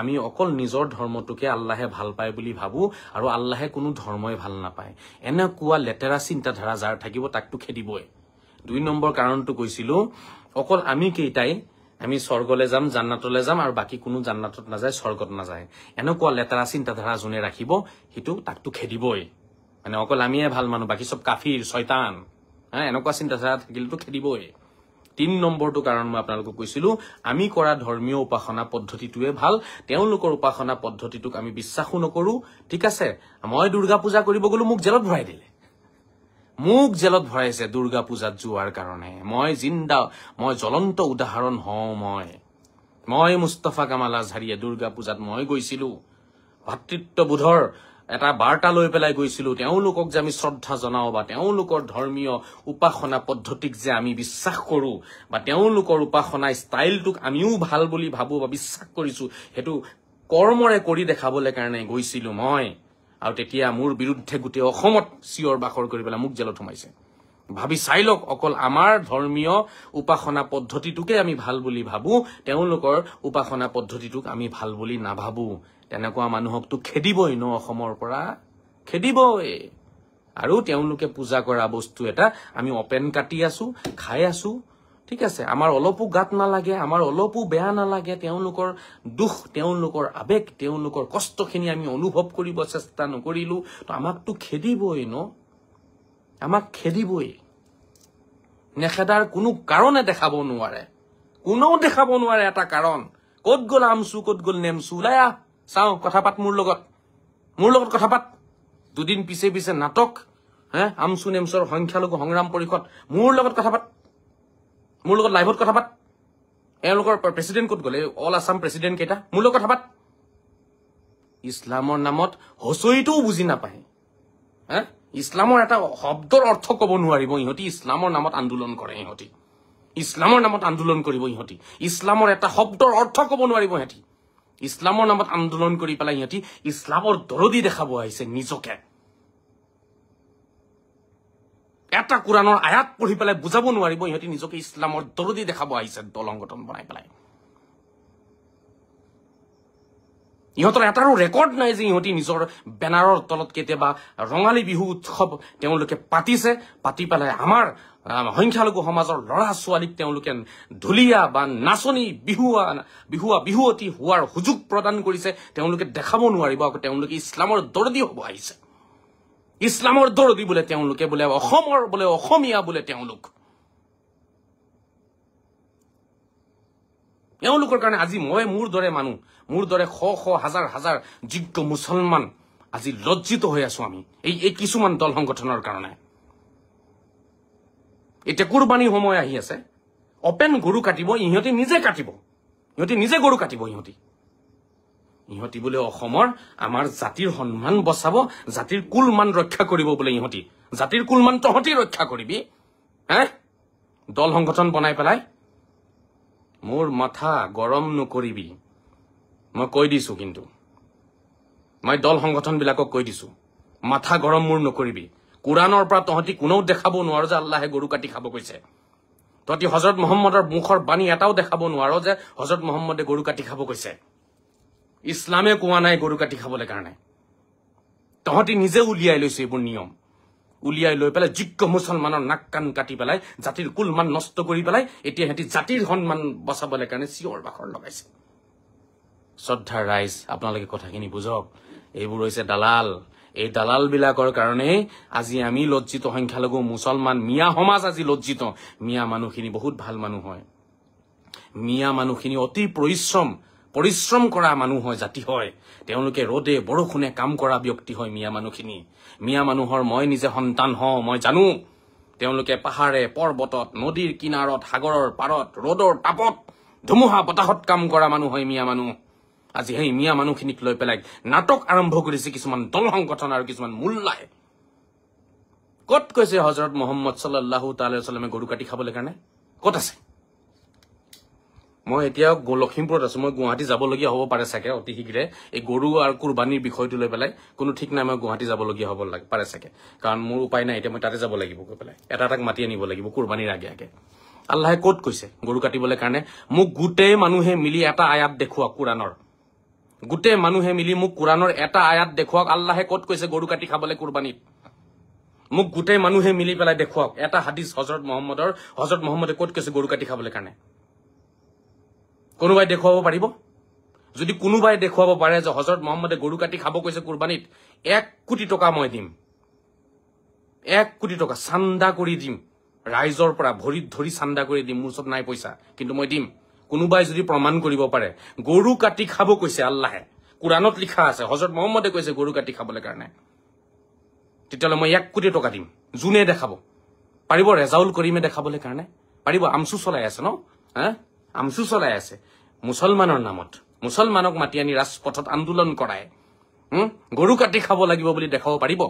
আমি অকল নিজৰ ধৰ্মটোকে আল্লাহে ভাল পায় বুলি ভাবো, আৰু আল্লাহে কোনো ধৰ্মই ভাল নাপায়। এনেকুৱা লেতেৰা চিন্তাধাৰা যাৰ থাকিব তাকতো খেদিবই। 2 নম্বৰ কাৰণটো কৈছিলো, অকল আমি কেইটাই আমি স্বৰ্গলৈ যাম, জান্নাতলৈ যাম, আৰু বাকী কোনো জান্নাতত নাযায়, স্বৰ্গত নাযায়। এনেকুৱা লেতেৰা চিন্তাধাৰা যোনে ৰাখিব, তাকতো খেদিবই। মানে অকল আমিয়ে ভাল মানুহ, বাকী চব কাফিৰ, শয়তান, এনেকুৱা চিন্তাধাৰা থাকিলেতো খেদিবই। 3 নম্বৰটো কাৰণ মই আপোনালোকক কৈছিলো, আমি কৰা ধৰ্মীয় উপাসনা পদ্ধতিটোৱে ভাল, তেওঁলোকৰ উপাসনা পদ্ধতিটোক আমি বিশ্বাসো নকৰো। ঠিক আছে, মই দুৰ্গা পূজা কৰিব গলো, মোক জেলত ভৰাই দিলে, মোক জেলত ভৰাইছে দুৰ্গা পূজাত যোৱাৰ কাৰণে। মই জ্বলন্ত উদাহৰণ হওঁ। মই মুস্তাফা কামাল আজহাৰীয়ে দুৰ্গা পূজাত মই গৈছিলো, ভাতৃত্ববোধৰ এটা বাৰ্তা লৈ পেলাই গৈছিলো। তেওঁলোকক যে আমি শ্ৰদ্ধা জনাও, বা তেওঁলোকৰ ধৰ্মীয় উপাসনা পদ্ধতিক যে আমি বিশ্বাস কৰো, বা তেওঁলোকৰ উপাসনা ষ্টাইলটোক আমিও ভাল বুলি ভাবো বা বিশ্বাস কৰিছো, সেইটো কৰ্মৰে কৰি দেখাবলৈ কাৰণে গৈছিলো মই। আৰু তেতিয়া মোৰ বিৰুদ্ধে গোটেই অসমত চিঞৰ বাখৰ কৰি পেলাই মোক জেলত সোমাইছে। ভাবি চাই লওক, অকল আমাৰ ধৰ্মীয় উপাসনা পদ্ধতিটোকে আমি ভাল বুলি ভাবো, তেওঁলোকৰ উপাসনা পদ্ধতিটোক আমি ভাল বুলি নাভাবো। তেনেকুৱা মানুহকতো খেদিবই ন, অসমৰ পৰা খেদিবই। আৰু তেওঁলোকে পূজা কৰা বস্তু এটা আমি অপেন কাটি আছো, খাই আছো। ঠিক আছে, আমাৰ অলপো গাত নালাগে, আমাৰ অলপো বেয়া নালাগে। তেওঁলোকৰ দুখ, তেওঁলোকৰ আবেগ, তেওঁলোকৰ কষ্টখিনি আমি অনুভৱ কৰিব চেষ্টা নকৰিলো, তো আমাকতো খেদিবই ন, আমাক খেদিবই। নেখেদাৰ কোনো কাৰণে দেখাব নোৱাৰে, কোনেও দেখাব নোৱাৰে এটা কাৰণ। ক'ত গ'ল আমচু, ক'ত গ'ল নেমচু? ওলাই আহ, চাওঁ, কথা পাত মোৰ লগত কথা পাত। 2 দিন পিছে পিছে নাটক, আমচু নেমচুৰ সংখ্যালঘু সংগ্ৰাম পৰিষদ, মোৰ লগত কথা পাত, মোৰ লগত লাইভত কথা পাত। এওঁলোকৰ প্ৰেচিডেণ্ট ক'ত গ'ল? অল আছাম প্ৰেচিডেণ্ট কেইটা, মোৰ লগত কথা পাত। ইছলামৰ নামত হচৰিটোও বুজি নাপায়, ইছলামৰ এটা শব্দৰ অৰ্থ ক'ব নোৱাৰিব ইহঁতি। ইছলামৰ নামত আন্দোলন কৰে ইহঁতি, ইছলামৰ নামত আন্দোলন কৰিব ইহঁতি। ইছলামৰ এটা শব্দৰ অৰ্থ ক'ব নোৱাৰিব ইহঁতি। ইছলামৰ নামত আন্দোলন কৰি পেলাই ইহঁতি ইছলামৰ দৰদি দেখাব আহিছে নিজকে এটা কোৰাণৰ আয়াত পঢ়ি পেলাই বুজাব নোৱাৰিব ইহঁতি নিজকে ইছলামৰ দৰদি দেখাব আহিছে দল সংগঠন বনাই পেলাই ইহঁতৰ এটাৰো ৰেকৰ্ড নাই যে ইহঁতি নিজৰ বেনাৰৰ তলত কেতিয়াবা ৰঙালী বিহু উৎসৱ তেওঁলোকে পাতিছে পাতি পেলাই আমাৰ সংখ্যালঘু সমাজৰ ল'ৰা ছোৱালীক তেওঁলোকে ঢুলীয়া বা নাচনী বিহুৱতী হোৱাৰ সুযোগ প্ৰদান কৰিছে তেওঁলোকে দেখাব নোৱাৰিব আকৌ তেওঁলোকে ইছলামৰ দৰদি হ'ব আহিছে ইছলামৰ দৰদি বোলে তেওঁলোকে বোলে অসমৰ বোলে অসমীয়া বোলে তেওঁলোকৰ কাৰণে আজি মই মোৰ দৰে মানুহ মোৰ দৰে শ শ হাজাৰ হাজাৰ যোগ্য মুছলমান আজি লজ্জিত হৈ আছো আমি এই কিছুমান দল সংগঠনৰ কাৰণে এতিয়া কুৰবানী সময় আহি আছে অপেন গৰু কাটিব ইহঁতি নিজে গৰু কাটিব ইহঁতি বোলে অসমৰ আমাৰ জাতিৰ সন্মান বচাব জাতিৰ কুলমান ৰক্ষা কৰিব বোলে ইহঁতি জাতিৰ কুলমান তহঁতি ৰক্ষা কৰিবি দল সংগঠন বনাই পেলাই মোৰ মাথা গৰম নকৰিবি মই কৈ দিছো কিন্তু মই দল সংগঠন বিলাকক কৈ দিছো মাথা গৰম মোৰ নকৰিবি কুৰাণৰ পৰা তহঁতি কোনেও দেখাব নোৱাৰ যে আল্লাহে গৰু কাটি খাব কৈছে তহঁতি হজৰত মহম্মদৰ মুখৰ বাণী এটাও দেখাব নোৱাৰ যে হজৰত মহম্মদে গৰু কাটি খাব কৈছে ইছলামে কোৱা নাই গৰু কাটি খাবলৈ কাৰণে তহঁতি নিজে উলিয়াই লৈছে এইবোৰ নিয়ম উলিয়াই লৈ পেলাই যোগ্য মুছলমানৰ নাক কাণ কাটি পেলাই জাতিৰ কুলমান নষ্ট কৰি পেলাই এতিয়া সিহঁতি জাতিৰ সন্মান বচাবলৈ কাৰণে চিঞৰ বাখৰ লগাইছে শ্ৰদ্ধাৰ ৰাইজ আপোনালোকে কথাখিনি বুজক এইবোৰ হৈছে দালাল এই দালাল বিলাকৰ কাৰণে আজি আমি লজ্জিত সংখ্যালঘু মুছলমান মিয়া সমাজ আজি লজ্জিত মিয়া মানুহখিনি বহুত ভাল মানুহ হয় মিয়া মানুহখিনি অতি পৰিশ্ৰম কৰা মানুহ হয় জাতি হয় তেওঁলোকে ৰদে বৰষুণে কাম কৰা ব্যক্তি হয় মিয়া মানুহৰ মই নিজে সন্তান হওঁ মই জানো তেওঁলোকে পাহাৰে পৰ্বতত নদীৰ কিনাৰত সাগৰৰ পাৰত ৰদৰ তাপত ধুমুহা বতাহত কাম কৰা মানুহ হয় মিয়া মানুহ আজি সেই মিয়া মানুহখিনিক লৈ পেলাই নাটক আৰম্ভ কৰিছে কিছুমান দল সংগঠন আৰু কিছুমান মোল্লাই কত কৈছে হযৰত মুহাম্মদ সাল্লাল্লাহু তাআলা সাল্লামে গৰু কাটি খাবলৈ কাৰণে কত আছে মই এতিয়া লখিমপুৰত আছো মই গুৱাহাটী যাবলগীয়া হ'ব পাৰে চাগে অতি শীঘ্ৰে এই গৰু আৰু কুৰবানীৰ বিষয়টো লৈ পেলাই কোনো ঠিক নাই মই গুৱাহাটী যাবলগীয়া হ'ব পাৰে চাগে কাৰণ মোৰ উপায় নাই এতিয়া মই তাতে যাব লাগিব গৈ পেলাই এটাক মাতি আনিব লাগিব কুৰবানীৰ আগে আল্লাহে কত কৈছে গৰু কাটিবলৈ কাৰণে মোক গোটেই মানুহে মিলি এটা আয়াত দেখুৱাওক কুৰাণৰ গোটেই মানুহে মিলি মোক কুৰাণৰ এটা আয়াত দেখুৱাওক আল্লাহে কত কৈছে গৰু কাটি খাবলৈ কুৰবানীত মোক গোটেই মানুহে মিলি পেলাই দেখুৱাওক এটা হাদিস হযৰত মুহাম্মদে কত কৈছে গৰু কাটি খাবলৈ কাৰণে কোনোবাই দেখুৱাব পাৰিব যদি কোনোবাই দেখুৱাব পাৰে যে হযৰত মুহাম্মদে গৰু কাটি খাব কৈছে কুৰবানীত 1 কোটি টকা মই দিম 1 কোটি টকা চান্দা কৰি দিম ৰাইজৰ পৰা ভৰিত ধৰি চান্দা কৰি দিম মোৰ ওচৰত নাই পইচা কিন্তু মই দিম কোনোবাই যদি প্ৰমাণ কৰিব পাৰে গৰু কাটি খাব কৈছে আল্লাহে কুৰাণত লিখা আছে হযৰত মুহাম্মদে কৈছে গৰু কাটি খাবলৈ কাৰণে তেতিয়ালে মই 1 কোটি টকা দিম জুনে দেখাব পাৰিব ৰেজাউল কৰিমে দেখাবলৈ কাৰণে পাৰিব আমসু চলাই আছে ন আমসু চলাই আছে মুছলমানৰ নামত মুছলমানক মাতি আনি ৰাজপথত আন্দোলন কৰায় গৰু কাটি খাব লাগিব বুলি দেখাব পাৰিব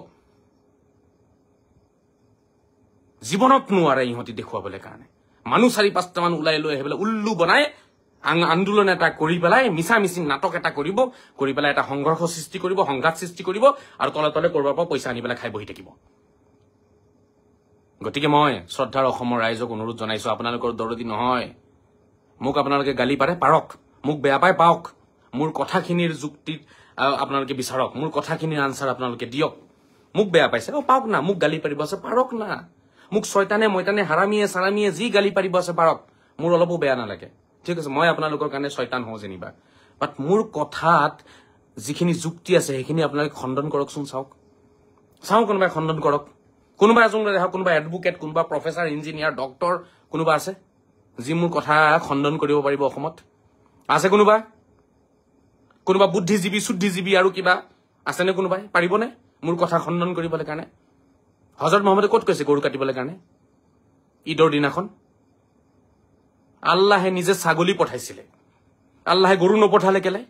জীৱনত নোৱাৰে ইহঁতি দেখুৱাবলৈ কাৰণে মানুহ 4-5টা মান ওলাই লৈ আহিবলৈ উল্লু বনাই আন্দোলন এটা কৰি পেলাই মিছা নাটক এটা কৰি পেলাই এটা সংঘৰ্ষ সৃষ্টি কৰিব সংঘাত সৃষ্টি কৰিব আৰু তলে কৰবাৰ পৰা পইচা আনি পেলাই খাই বহি থাকিব গতিকে মই শ্ৰদ্ধাৰ অসমৰ ৰাইজক অনুৰোধ জনাইছো আপোনালোকৰ দৰদি নহয় মোক আপোনালোকে গালি পাৰে পাৰক মোক বেয়া পায় পাওক মোৰ কথাখিনিৰ যুক্তিত আপোনালোকে বিচাৰক মোৰ কথাখিনিৰ আনসাৰ আপোনালোকে দিয়ক মোক বেয়া পাইছে পাওক না মোক গালি পাৰিব আছে পাৰক না মোক শয়তানে ময়তানে হাৰামিয়ে সাৰামিয়ে যি গালি পাৰিব আছে পাৰক মোৰ অলপো বেয়া নালাগে ঠিক আছে মই আপোনালোকৰ কাৰণে শয়তান হওঁ যেনিবা বাট মোৰ কথাত যিখিনি যুক্তি আছে সেইখিনি আপোনালোকে খণ্ডন কৰকচোন চাওক কোনোবাই খণ্ডন কৰক কোনোবা এজন দেখা কোনোবা এডভোকেট কোনোবা প্ৰফেসৰ ইঞ্জিনিয়াৰ ডক্টৰ কোনোবা আছে যি মোৰ কথা খণ্ডন কৰিব পাৰিব অসমত আছে কোনোবা বুদ্ধিজীৱী আৰু কিবা আছে নে কোনোবাই পাৰিবনে মোৰ কথা খণ্ডন কৰিবলৈ কাৰণে হযৰত মুহাম্মদে কত কৈছে গৰু কাটিবলৈ কাৰণে ঈদৰ দিনাখন আল্লাহে নিজে ছাগলী পঠাইছিলে আল্লাহে গৰু নপঠালে কেলে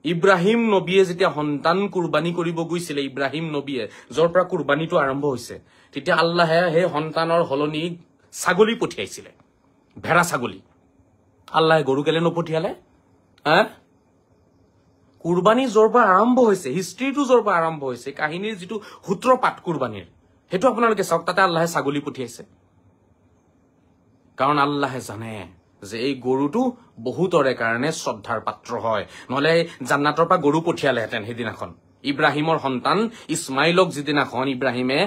ইব্ৰাহিম নবীয়ে যেতিয়া সন্তান কুৰবানী কৰিব গৈছিলে ইব্ৰাহিম নবীয়ে যৰ পৰা কুৰবানীটো আৰম্ভ হৈছে তেতিয়া আল্লাহে সেই সন্তানৰ হলনি ছাগলী পঠিয়াইছিলে ভেড়া ছাগলী আল্লাহে গৰু কেলে নপঠিয়ালে কুৰবানী য'ৰ পৰা আৰম্ভ হৈছে, হিষ্ট্ৰীটো য'ৰ পৰা আৰম্ভ হৈছে, কাহিনীৰ যিটো সূত্ৰপাত কুৰবানীৰ, সেইটো আপোনালোকে চাওক। তাতে আল্লাহে ছাগলী পঠিয়াইছে, কাৰণ আল্লাহে জানে যে এই গৰুটো বহুতৰে কাৰণে শ্ৰদ্ধাৰ পাত্ৰ হয়। নহলে জান্নাতৰ পৰা গৰু পঠিয়ালেহেঁতেন সেইদিনাখন। ইব্ৰাহিমৰ সন্তান ইছমাইলক যিদিনাখন ইব্ৰাহিমে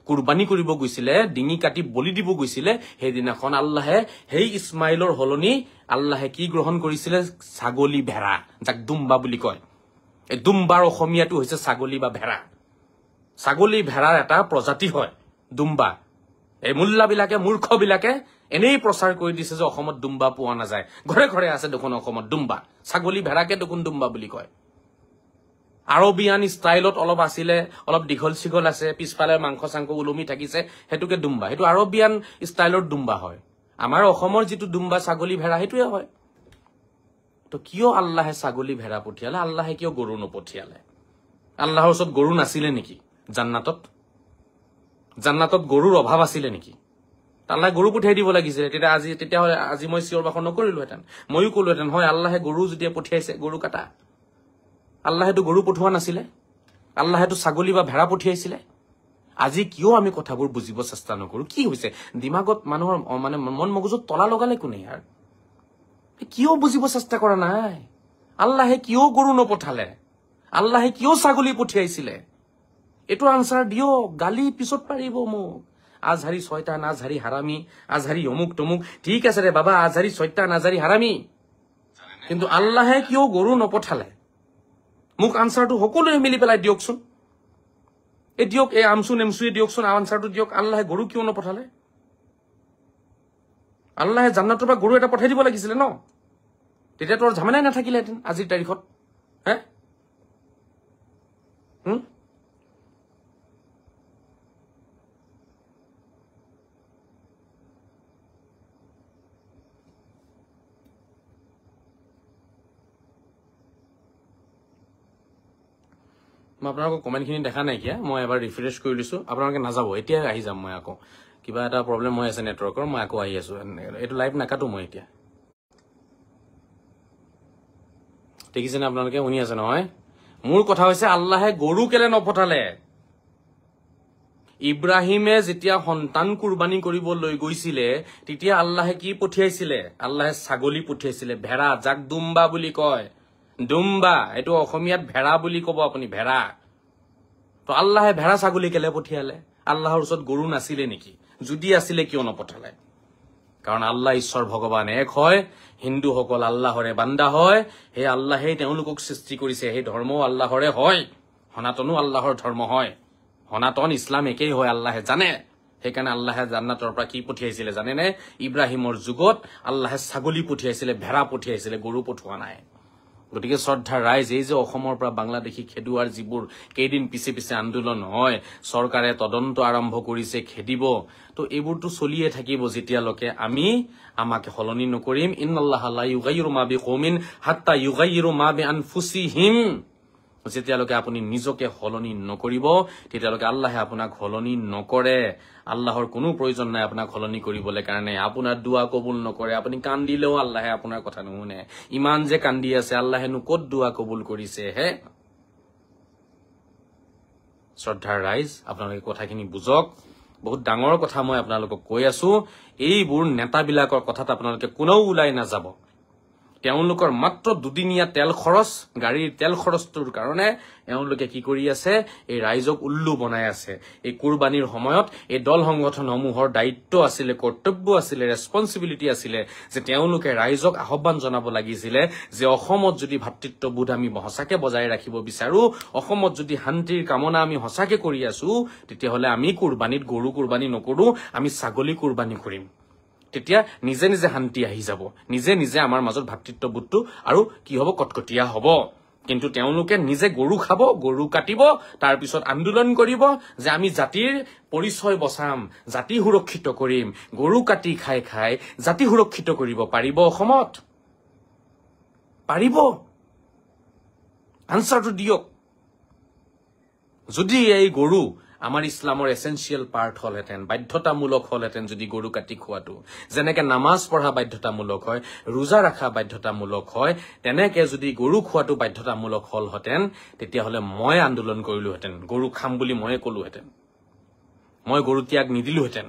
কুৰবানী কৰিব গৈছিলে, ডিঙি কাটি বলি দিব গৈছিলে, সেইদিনাখন আল্লাহে সেই ইছমাইলৰ সলনি আল্লাহে কি গ্ৰহণ কৰিছিলে? ছাগলী ভেড়া, যাক দুম্বা বুলি কয়। এই দুম্বাৰ অসমীয়াটো হৈছে ছাগলী বা ভেড়া। ছাগলী ভেড়াৰ এটা প্ৰজাতি হয় দুম্বা। এই মোল্লাবিলাকে, মূৰ্খবিলাকে এনেই প্ৰচাৰ কৰি দিছে যে অসমত দুম্বা পোৱা নাযায়। ঘৰে ঘৰে আছে দেখোন অসমত দুম্বা। ছাগলী ভেড়াকে দেখোন দুম্বা বুলি কয়। আৰবিয়ান ষ্টাইলত অলপ আছিলে, অলপ দীঘল চিঘল আছে, পিছফালে মাংস চাংস ওলমি থাকিছে, সেইটোকে দুম্বা। সেইটো আৰবিয়ান ষ্টাইলৰ দুম্বা হয়। আমাৰ অসমৰ যিটো দুম্বা ছাগলী ভেড়া সেইটোৱে হয়। তো কিয় আল্লাহে ছাগলী ভেড়া পঠিয়ালে? আল্লাহে কিয় গৰু নপঠিয়ালে? আল্লাহৰ ওচৰত গৰু নাছিলে নেকি জান্নাতত? জান্নাতত গৰুৰ অভাৱ আছিলে নেকি? আল্লাহ গৰু পঠিয়াই দিব লাগিছিলে। তেতিয়াহ'লে আজি মই চিঞৰ বাখৰ নকৰিলোহেঁতেন। ময়ো ক'লোহেঁতেন, হয় আল্লাহে গৰু যেতিয়া পঠিয়াইছে, গৰু কাটা। আল্লাহেতো গৰু পঠোৱা নাছিলে, আল্লাহেতো ছাগলী বা ভেড়া পঠিয়াইছিলে। আজি কিয় আমি কথাবোৰ বুজিব চেষ্টা নকৰো? কি হৈছে দিমাগত? মানুহৰ মানে মন মগজুত তলা লগালে কোনে? ইয়াৰ কিয় বুজিব চেষ্টা কৰা নাই? আল্লাহে কিয় গৰু নপঠালে? আল্লাহে কিয় ছাগলী পঠিয়াইছিলে? এইটো আনচাৰ দিয়ক। গালি পিছত পাৰিব মোক, আজহাৰী ছয়তান, আজহাৰী হাৰামি, আজহাৰী অমুক তমুক। ঠিক আছে ৰে বাবা, আজহাৰী ছয়তান, আজহাৰী হাৰামি, কিন্তু আল্লাহে কিয় গৰু নপঠালে? মোক আনচাৰটো সকলোৱে মিলি পেলাই দিয়কচোন। এই দিয়ক, এই আমচু নেমচুৱে দিয়কচোন, আনচাৰটো দিয়ক। আল্লাহে গৰু কিয় নপঠালে? আল্লাহে জান্নাতৰ পৰা গৰু এটা পঠাই দিব লাগিছিলে ন? তেতিয়াতো আৰু ঝামেলাই নাথাকিলেহেঁতেন আজিৰ তাৰিখত। মই আপোনালোকৰ কমেণ্টখিনি দেখা নাইকিয়া, মই এবাৰ ৰিফ্ৰেছ কৰি লৈছো। আপোনালোকে নাযাব, এতিয়া আহি যাম মই আকৌ। কিবা এটা প্ৰব্লেম হৈ আছে নেটৱৰ্কৰ, মই আকৌ আহি আছো। এইটো লাইভ নাকাটো মই এতিয়া। দেখিছেনে আপোনালোকে? শুনি আছে নহয়? মোৰ কথা হৈছে আল্লাহে গৰু কেলে নপঠালে? ইব্ৰাহিমে যেতিয়া সন্তান কুৰবানী কৰিবলৈ গৈছিলে, তেতিয়া আল্লাহে কি পঠিয়াইছিলে? আল্লাহে ছাগলী পঠিয়াইছিলে, ভেড়া, যাক দুম্বা বুলি কয়। দুম্বা, এইটো অসমীয়াত ভেড়া বুলি কব আপুনি, ভেড়া। তো আল্লাহে ভেড়া ছাগলী কেলে পঠিয়ালে? আল্লাহৰ ওচৰত গৰু নাছিলে নেকি? যদি আছিলে কিয় নপঠালে? কাৰণ আল্লাহ ঈশ্বৰ ভগৱান এক হয়, হিন্দুসকল আল্লাহৰে বান্দা হয়। সেই আল্লাহেই তেওঁলোকক সৃষ্টি কৰিছে, সেই ধৰ্মও আল্লাহৰে হয়, সনাতনো আল্লাহৰ ধৰ্ম হয়, সনাতন ইছলাম একেই হয়, আল্লাহে জানে। সেইকাৰণে আল্লাহে জান্নাতৰ পৰা কি পঠিয়াইছিলে জানেনে? ইব্ৰাহিমৰ যুগত আল্লাহে ছাগলী পঠিয়াইছিলে, ভেড়া পঠিয়াইছিলে, গৰু পঠোৱা নাই। গতিকে শ্ৰদ্ধাৰ ৰাইজ, এই যে অসমৰ পৰা বাংলাদেশী খেদুৱাৰ যিবোৰ কেইদিন পিছে পিছে আন্দোলন হয়, চৰকাৰে তদন্ত আৰম্ভ কৰিছে, খেদিব, তো এইবোৰতো চলিয়ে থাকিব যেতিয়ালৈকে আমি আমাক সলনি নকৰিম। ইন্নাল্লাহা লা ইউগাইয়িৰু মা বিকৌমিন হাত্তা ইউগাইয়িৰু মা বিআনফুসিহিম। যেতিয়ালৈকে আপুনি নিজকে সলনি নকৰিব, তেতিয়ালৈকে আল্লাহে আপোনাক সলনি নকৰে। আল্লাহৰ কোনো প্ৰয়োজন নাই আপোনাক সলনি কৰিবলৈ কাৰণে। আপোনাৰ দুৱা কবুল নকৰে, আপুনি কান্দিলেও আল্লাহে আপোনাৰ কথা নুশুনে। ইমান যে কান্দি আছে, আল্লাহেনো ক'ত দুৱা কবুল কৰিছে হে? শ্ৰদ্ধাৰ ৰাইজ, আপোনালোকে কথাখিনি বুজক। বহুত ডাঙৰ কথা মই আপোনালোকক কৈ আছো। এইবোৰ নেতাবিলাকৰ কথাত আপোনালোকে কোনেও ওলাই নাযাব। তেওঁলোকৰ মাত্ৰ দুদিনীয়া তেল খৰচ, গাড়ীৰ তেল খৰচটোৰ কাৰণে এওঁলোকে কি কৰি আছে? এই ৰাইজক উল্লু বনাই আছে। এই কুৰবানীৰ সময়ত এই দল সংগঠনসমূহৰ দায়িত্ব আছিলে, কৰ্তব্য আছিলে, ৰেছপন্সিবিলিটি আছিলে যে তেওঁলোকে ৰাইজক আহ্বান জনাব লাগিছিলে যে অসমত যদি ভাতৃত্ববোধ আমি সঁচাকে বজাই ৰাখিব বিচাৰো, অসমত যদি শান্তিৰ কামনা আমি সঁচাকে কৰি আছো, তেতিয়াহ'লে আমি কুৰবানীত গৰু কুৰবানী নকৰো, আমি ছাগলী কুৰবানী কৰিম। তেতিয়া নিজে নিজে শান্তি আহি যাব, নিজে নিজে আমাৰ মাজত ভাতৃত্ববোধটো আৰু কি হ'ব? কটকটীয়া হ'ব। কিন্তু তেওঁলোকে নিজে গৰু খাব, গৰু কাটিব, তাৰ পিছত আন্দোলন কৰিব যে আমি জাতিৰ পৰিচয় বচাম, জাতি সুৰক্ষিত কৰিম। গৰু কাটি খাই খাই জাতি সুৰক্ষিত কৰিব পাৰিব অসমত? পাৰিব? আনচাৰটো দিয়ক। যদি এই গৰু আমাৰ ইছলামৰ এসেনশিয়েল পাৰ্ট হলহেঁতেন, বাধ্যতামূলক হলহেঁতেন যদি গৰু কাটি খোৱাটো, যেনেকে নামাজ পঢ়া বাধ্যতামূলক হয়, ৰোজা ৰখা বাধ্যতামূলক হয়, তেনেকে যদি গৰু খোৱাটো বাধ্যতামূলক হলহেঁতেন, তেতিয়াহ'লে মই আন্দোলন কৰিলোহেঁতেন, গৰু খাম বুলি ময়ে ক'লোহেঁতেন, মই গৰু ত্যাগ নিদিলোহেঁতেন,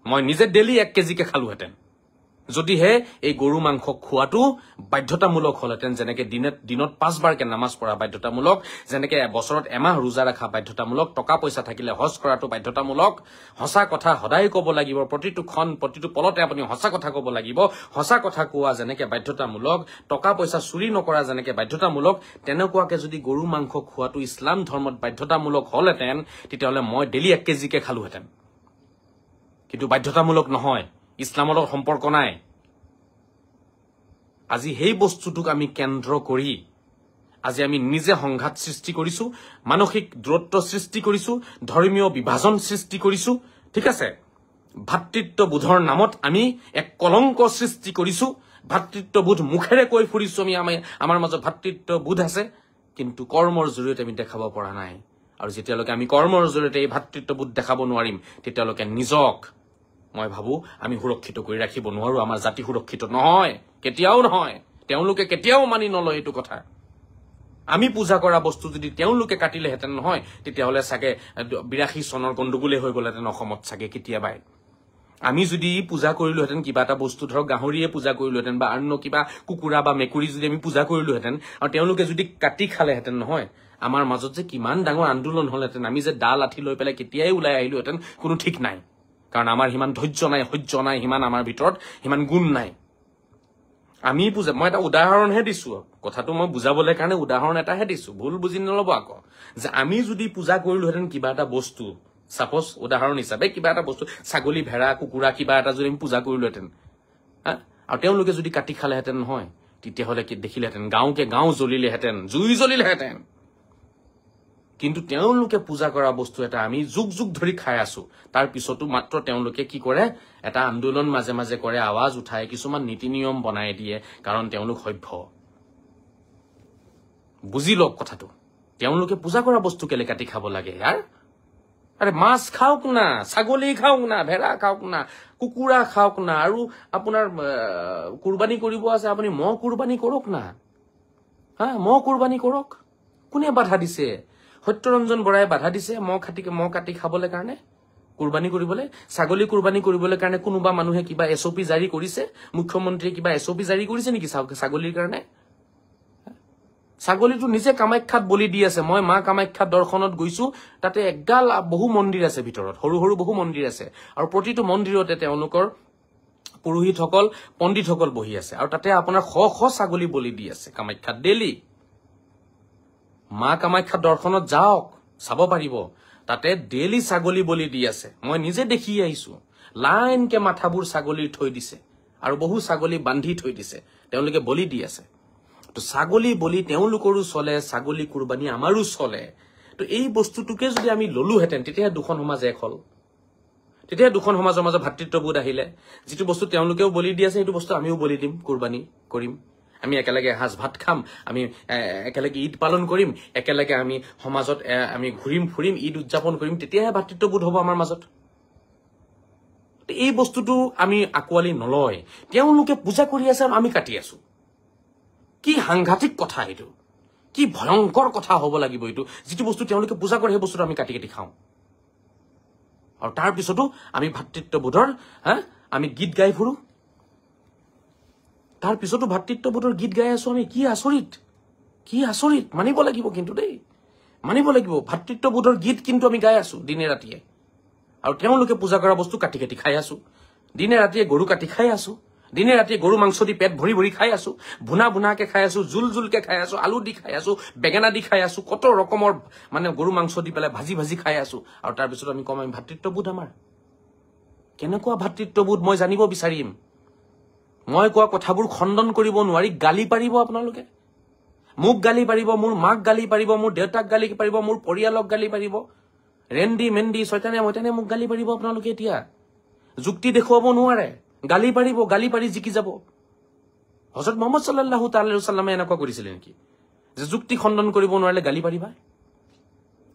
মই নিজে ডেইলি 1 কেজিকে খালোহেঁতেন। যদিহে এই গৰু মাংস খোৱাটো বাধ্যতামূলক হলহেঁতেন, যেনেকে দিনত 5 বাৰকে নামাজ পঢ়া বাধ্যতামূলক, যেনেকে বছৰত এমাহ ৰোজা ৰখা বাধ্যতামূলক, টকা পইচা থাকিলে হজ কৰাটো বাধ্যতামূলক, সঁচা কথা সদায় ক'ব লাগিব, প্ৰতিটো ক্ষণ প্ৰতিটো পলতে আপুনি সঁচা কথা ক'ব লাগিব, সঁচা কথা কোৱা যেনেকে বাধ্যতামূলক, টকা পইচা চুৰি নকৰা যেনেকে বাধ্যতামূলক, তেনেকুৱাকে যদি গৰু মাংস খোৱাটো ইছলাম ধৰ্মত বাধ্যতামূলক হলহেঁতেন, তেতিয়াহ'লে মই ডেইলি 1 কেজিকে খালোহেঁতেন। কিন্তু বাধ্যতামূলক নহয়, ইছলামৰ লগত সম্পৰ্ক নাই। আজি সেই বস্তুটোক আমি কেন্দ্ৰ কৰি আজি আমি নিজে সংঘাত সৃষ্টি কৰিছো, মানসিক দূৰত্ব সৃষ্টি কৰিছো, ধৰ্মীয় বিভাজন সৃষ্টি কৰিছো, ঠিক আছে। ভাতৃত্ববোধৰ নামত আমি এক কলংক সৃষ্টি কৰিছো, ভাতৃত্ববোধ মুখেৰে কৈ ফুৰিছো আমি, আমাৰ মাজত ভাতৃত্ববোধ আছে, কিন্তু কৰ্মৰ জৰিয়তে আমি দেখাব পৰা নাই। আৰু যেতিয়ালৈকে আমি কৰ্মৰ জৰিয়তে এই ভাতৃত্ববোধ দেখাব নোৱাৰিম, তেতিয়ালৈকে নিজক মই ভাবো আমি সুৰক্ষিত কৰি ৰাখিব নোৱাৰো। আমাৰ জাতি সুৰক্ষিত নহয়, কেতিয়াও নহয়। তেওঁলোকে কেতিয়াও মানি নলয় এইটো কথা। আমি পূজা কৰা বস্তু যদি তেওঁলোকে কাটিলেহেঁতেন নহয়, তেতিয়াহ'লে চাগে 82 চনৰ গণ্ডগোলে হৈ গ'লহেঁতেন অসমত চাগে কেতিয়াবাই। আমি যদি পূজা কৰিলোহেঁতেন কিবা এটা বস্তু, ধৰক গাহৰিয়ে পূজা কৰিলোহেঁতেন বা অন্য কিবা কুকুৰা বা মেকুৰী যদি আমি পূজা কৰিলোহেঁতেন আৰু তেওঁলোকে যদি কাটি খালেহেঁতেন নহয়, আমাৰ মাজত যে কিমান ডাঙৰ আন্দোলন হলহেঁতেন, আমি যে দা লাঠি লৈ পেলাই কেতিয়াই ওলাই আহিলোহেঁতেন কোনো ঠিক নাই। কাৰণ আমাৰ সিমান ধৈৰ্য নাই, সহ্য নাই, সিমান আমাৰ ভিতৰত সিমান গুণ নাই। আমি পূজা, মই এটা উদাহৰণহে দিছো, কথাটো মই বুজাবলৈ কাৰণে উদাহৰণ এটাহে দিছো, ভুল বুজি নলব আকৌ। যে আমি যদি পূজা কৰিলোহেঁতেন কিবা এটা বস্তু, সাপোজ উদাহৰণ হিচাপে কিবা এটা বস্তু, ছাগলী, ভেড়া, কুকুৰা কিবা এটা যদি আমি পূজা কৰিলোহেঁতেন, আৰু তেওঁলোকে যদি কাটি খালেহেঁতেন নহয়, তেতিয়াহ'লে কি দেখিলেহেঁতেন গাঁওকে গাঁও জ্বলিলেহেঁতেন, জুই জ্বলিলেহেঁতেন। কিন্তু তেওঁলোকে পূজা কৰা বস্তু এটা আমি যুগ যুগ ধৰি খাই আছো, তাৰ পিছতো মাত্ৰ তেওঁলোকে কি কৰে, এটা আন্দোলন মাজে মাজে কৰে, আৱাজ উঠায়, কিছুমান নীতি নিয়ম বনাই দিয়ে, কাৰণ তেওঁলোক সভ্য। বুজি লওক কথাটো, তেওঁলোকে পূজা কৰা বস্তু কেলে কাটি খাব লাগে ইয়াৰ? আৰে মাছ খাওক না, ছাগলী খাওক না, ভেড়া খাওক না, কুকুৰা খাওক না, আৰু আপোনাৰ কুৰবানী কৰিব আছে আপুনি মহ কুৰবানী কৰক না, মহ কুৰবানী কৰক। কোনে বাধা দিছে? সত্যৰঞ্জন বৰাই বাধা দিছে মহ কাটি খাবলৈ কাৰণে, কুৰবানী কৰিবলৈ, ছাগলী কুৰবানী কৰিবলৈ কাৰণে কোনোবা মানুহে কিবা SOP জাৰি কৰিছে? মুখ্যমন্ত্ৰীয়ে কিবা SOP জাৰি কৰিছে নেকি ছাগলীৰ কাৰণে? ছাগলীটো নিজে কামাখ্যাত বলি দি আছে। মই মা কামাখ্যাত দৰ্শনত গৈছো, তাতে একগাল বহু মন্দিৰ আছে ভিতৰত, সৰু সৰু বহু মন্দিৰ আছে, আৰু প্ৰতিটো মন্দিৰতে তেওঁলোকৰ পুৰোহিতসকল, পণ্ডিতসকল বহি আছে, আৰু তাতে আপোনাৰ শ শ ছাগলী বলি দি আছে কামাখ্যাত ডেইলি। মা কামাখ্যা দৰ্শনত যাওক, চাব পাৰিব, তাতে ডেইলি ছাগলী বলি দি আছে। মই নিজে দেখি আহিছো, লাইনকে মাথাবোৰ ছাগলীৰ থৈ দিছে, আৰু বহু ছাগলী বান্ধি থৈ দিছে, তেওঁলোকে বলি দি আছে। তো ছাগলী বলি তেওঁলোকৰো চলে, ছাগলী কুৰবানী আমাৰো চলে। তো এই বস্তুটোকে যদি আমি ললোহেঁতেন, তেতিয়াহে দুখন সমাজ এক হল, তেতিয়াহে দুখন সমাজৰ মাজত ভাতৃত্ববোধ আহিলে। যিটো বস্তু তেওঁলোকেও বলি দি আছে, সেইটো বস্তু আমিও বলি দিম, কুৰবানী কৰিম, আমি একেলগে এসাঁজ ভাত খাম, আমি একেলগে ঈদ পালন কৰিম, একেলগে আমি সমাজত আমি ঘূৰিম ফুৰিম, ঈদ উদযাপন কৰিম, তেতিয়াহে ভাতৃত্ববোধ হ'ব আমাৰ মাজত। এই বস্তুটো আমি আঁকোৱালি নলয়, তেওঁলোকে পূজা কৰি আছে আৰু আমি কাটি আছো। কি সাংঘাতিক কথা এইটো, কি ভয়ংকৰ কথা হ'ব লাগিব এইটো। যিটো বস্তু তেওঁলোকে পূজা কৰে সেই বস্তুটো আমি কাটি কাটি খাওঁ, আৰু তাৰ পিছতো আমি ভাতৃত্ববোধৰ আমি গীত গাই ফুৰো, তাৰ পিছতো ভাতৃত্ববোধৰ গীত গাই আছো আমি। কি আচৰিত, কি আচৰিত, মানিব লাগিব কিন্তু দেই, মানিব লাগিব। ভাতৃত্ববোধৰ গীত কিন্তু আমি গাই আছো দিনে ৰাতিয়ে, আৰু তেওঁলোকে পূজা কৰা বস্তু কাটি কাটি খাই আছো। দিনে ৰাতিয়ে গৰু কাটি খাই আছো, দিনে ৰাতিয়ে গৰু মাংস দি পেট ভৰি ভৰি খাই আছো, ভুনা ভুনাকে খাই আছো, জোল জোলকে খাই আছো, আলু দি খাই আছো, বেঙেনা দি খাই আছো, কত ৰকমৰ মানে গৰু মাংস দি পেলাই ভাজি ভাজি খাই আছো, আৰু তাৰপিছত আমি কম আমি ভাতৃত্ববোধ। আমাৰ কেনেকুৱা ভাতৃত্ববোধ মই জানিব বিচাৰিম। মই কোৱা কথাবোৰ খণ্ডন কৰিব নোৱাৰি গালি পাৰিব আপোনালোকে, মোক গালি পাৰিব, মোৰ মাক গালি পাৰিব, মোৰ দেউতাক গালি পাৰিব, মোৰ পৰিয়ালক গালি পাৰিব, ৰেন্দি মেন্দি ছয়তানে মইতানে মোক গালি পাৰিব আপোনালোকে। এতিয়া যুক্তি দেখুৱাব নোৱাৰে, গালি পাৰিব, গালি পাৰি জিকি যাব। হযৰত মুহাম্মদ সাল্লাল্লাহু তাআলা আলাইহি ওয়াসাল্লামে এনেকুৱা কৰিছিলে নেকি যে যুক্তি খণ্ডন কৰিব নোৱাৰিলে গালি পাৰিবা?